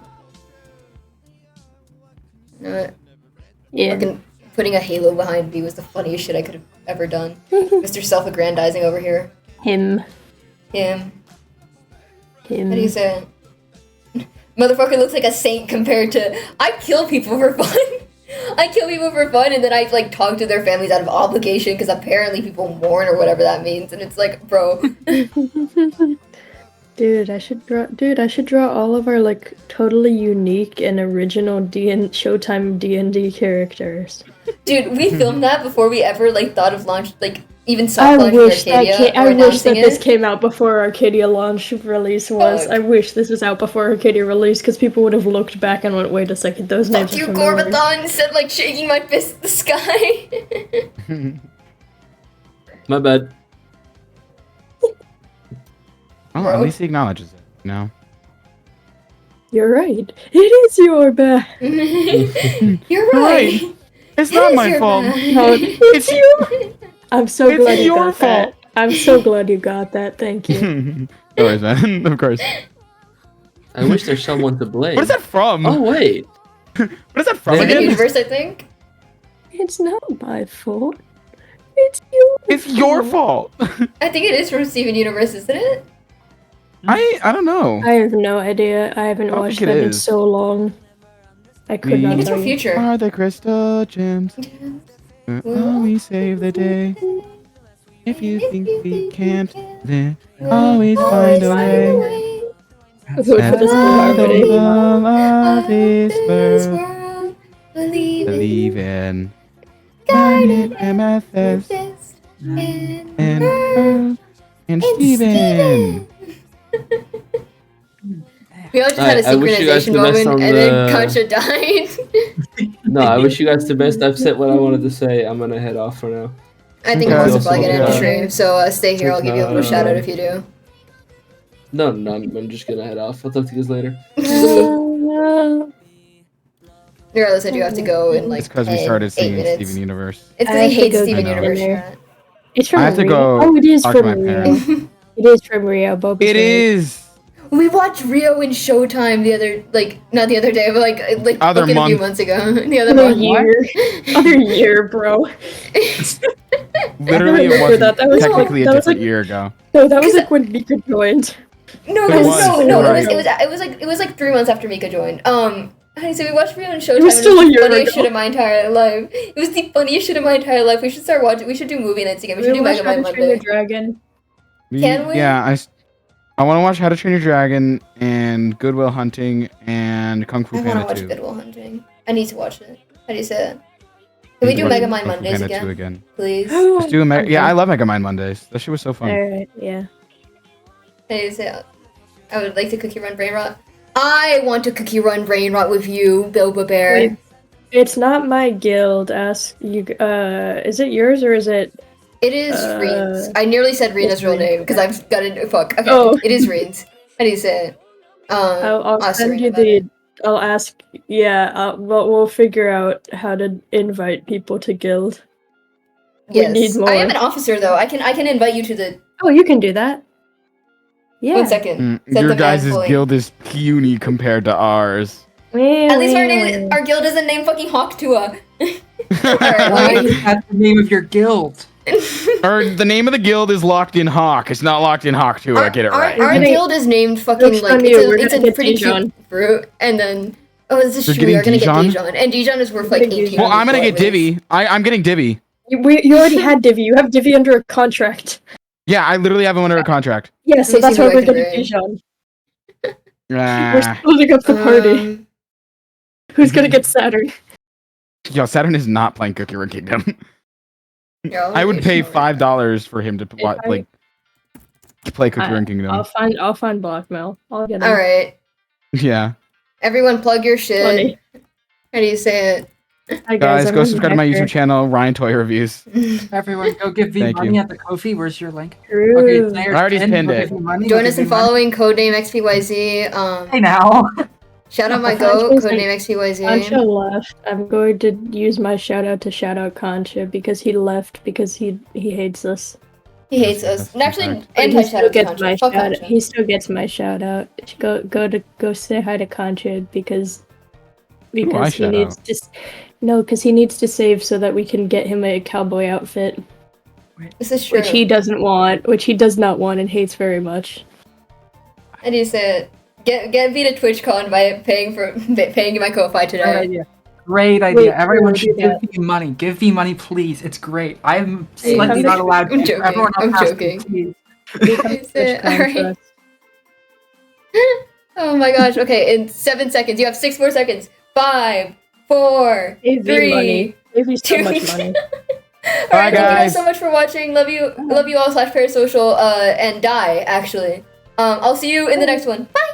You know what? Yeah. Fucking putting a halo behind me was the funniest shit I could have ever done. Mr. Self-aggrandizing over here. Him. Him. How do you Him. say it? Motherfucker looks like a saint compared to... I kill people for fun. I kill people for fun and then I like talk to their families out of obligation because apparently people mourn or whatever that means. And it's like, bro. Dude, I should draw all of our like totally unique and original Showtime D&D characters. Dude, we filmed that before we ever like thought of launch, like even I soft launching wish Arcadia I or wish that announcing this it. came out before Arcadia launch release was. Fuck. I wish this was out before Arcadia release because people would have looked back and went, wait a second, those names Fuck are you, familiar. Gorbathon, said like shaking my fist at the sky. My bad. Oh, at least he acknowledges it. No. You're right. It is your bad. You're right. Right. It's It not is my your fault. bad. No, it's you. I'm so It's glad you your got fault. that. I'm so glad you got that. Thank you. No worries, man. Of course. I wish there's someone to blame. What is that from? Oh wait. What is that from Yeah. Second again? universe, I think. It's not my fault. It's you. It's your fault. I think it is from Steven Universe, isn't it? I don't know. I have no idea. I haven't I don't watched think it them in is. so long. I could We not It's tell from you. Future. Are the crystal gems? Always save the day. If you think we can't, then always find a way. Who put That's this in the harmony? love of this world. world. Believe Believe in Garnet, Amethyst, and Pearl, and Steven. We all just had a I wish you guys synchronization the best moment, on and then the- Concha died. No, I wish you guys the best. I've said what I wanted to say. I'm gonna head off for now. I think Okay. I'm also probably gonna end the Yeah. stream, so stay here. I'll give you a little shout out if you do. No, I'm just gonna head off. I'll talk to you guys later. Regardless, I do have to go in like It's because we 10, started 8 singing minutes. Steven Universe. It's I because he have to hates go Steven get Universe. dinner. Chat. It's from I have to Rio. go Oh, it is talk to from my Rio. parents. It is from Rio. Boba's It right. is. We watched Rio in Showtime the other, not the other day, but like Other fucking a few month. months ago. The other Other month. year. Other year, bro. Literally, it remember wasn't that. That was technically like- a that was different like- year ago. No, that was 'Cause like when Mika joined. No, It it was, was, no, you're it right. was like 3 months after Mika joined. Honey, so we watched Rio in Showtime. It was and still a the year funniest ago. shit of my entire life. It was the funniest shit of my entire life. We should start watching. We should do movie nights again. We should do watched Mega How Man to Train Your Monday. Dragon. Can we? Yeah, I want to watch How to Train Your Dragon and Goodwill Hunting and Kung Fu I want to Panda watch 2. Good Will Hunting. I need to watch it. How do you say it? Can we Need to do watch Mega Man Kung Fu Mondays Panda 2 again, again. please? Let's do Okay. Yeah, I love Mega Man Mondays. That shit was so fun. Alright, yeah. How do you say it? I would like to cookie run brain rot. I want to cookie run brain rot with you, Bilba Bear. Wait. It's not my guild. Ask you. Is it yours or is it? It is Reed's. I nearly said Rena's real name because I've got it. Fuck. Okay, Oh. it is Reed's. How do you say it? I'll ask send Serena you about the. it. I'll ask. Yeah, we'll figure out how to invite people to guild. Yes. We need more. I am an officer though. I can invite you to the. Oh, you can do that. Yeah. 1 second. Set Your the guys' man fully. guild is puny compared to ours. At least our guild isn't named fucking Hawktua. Alright, Why let me- is that the name of your guild? Or the name of the guild is Locked in Hawk. It's not Locked in Hawk 2. I get it right. Our We're guild is named fucking Joke's like on you, we're it's gonna a get pretty Dijon. cute fruit, and then this is You're true. We are getting gonna get Dijon? Dijon, and Dijon is worth like We're getting 18. Dijon. Well, I'm gonna get before it leaves. Divvy. I'm getting Divvy. You already had Divi. You have Divi under a contract. Yeah, I literally have him under a contract. Yeah, so me that's see why who I we're can getting raid. Dijon. We're Ah. splitting up the party. Who's gonna Mm-hmm. get Saturn? Yo, Saturn is not playing Cookie Run Kingdom. Yeah, I'll I would raid pay you. $5 for him to I- play Cookie Run Kingdom. I'll find blackmail. I'll get him. All right, Yeah, everyone, plug your shit. Funny. How do you say it? Hi guys, I'm go a subscribe to my hacker. YouTube channel, Ryan Toy Reviews. Everyone, go give V Thank money you. at the Kofi. Where's your link? True. Okay, players I already 10, pinned go it. give V money, Join go us give in V money. following codename XPYZ. Hey now. Shout out my Concha goat, is like- codename XPYZ. Concha left. I'm going to use my shout out to shout out Concha because he left because he hates us. He hates That's- us. that's Actually, fact. But anti he shout still out to gets Concha. my Fuck shout. Concha. He still gets my shout out. Go say hi to Concha because he shout needs out? to. Because he needs to save so that we can get him a cowboy outfit, This is true. which he does not want and hates very much. How do you say it? Get me to TwitchCon by paying my Ko-Fi Great today. idea. Great idea. Wait, Everyone do should give that. V money. Give V money, please. It's great. I'm Hey, slightly I'm not allowed I'm to. joking. Everyone else I'm has to, joking. please. How do you say it? TwitchCon for Alright. us. Oh my gosh. Okay, in 7 seconds. You have 6 more seconds. 5, 4, Save me 3. money. Save me so Two. much money. Alright, Bye, thank you guys guys. so much for watching. Love you all /parasocial and die actually. I'll see you in the next one. Bye.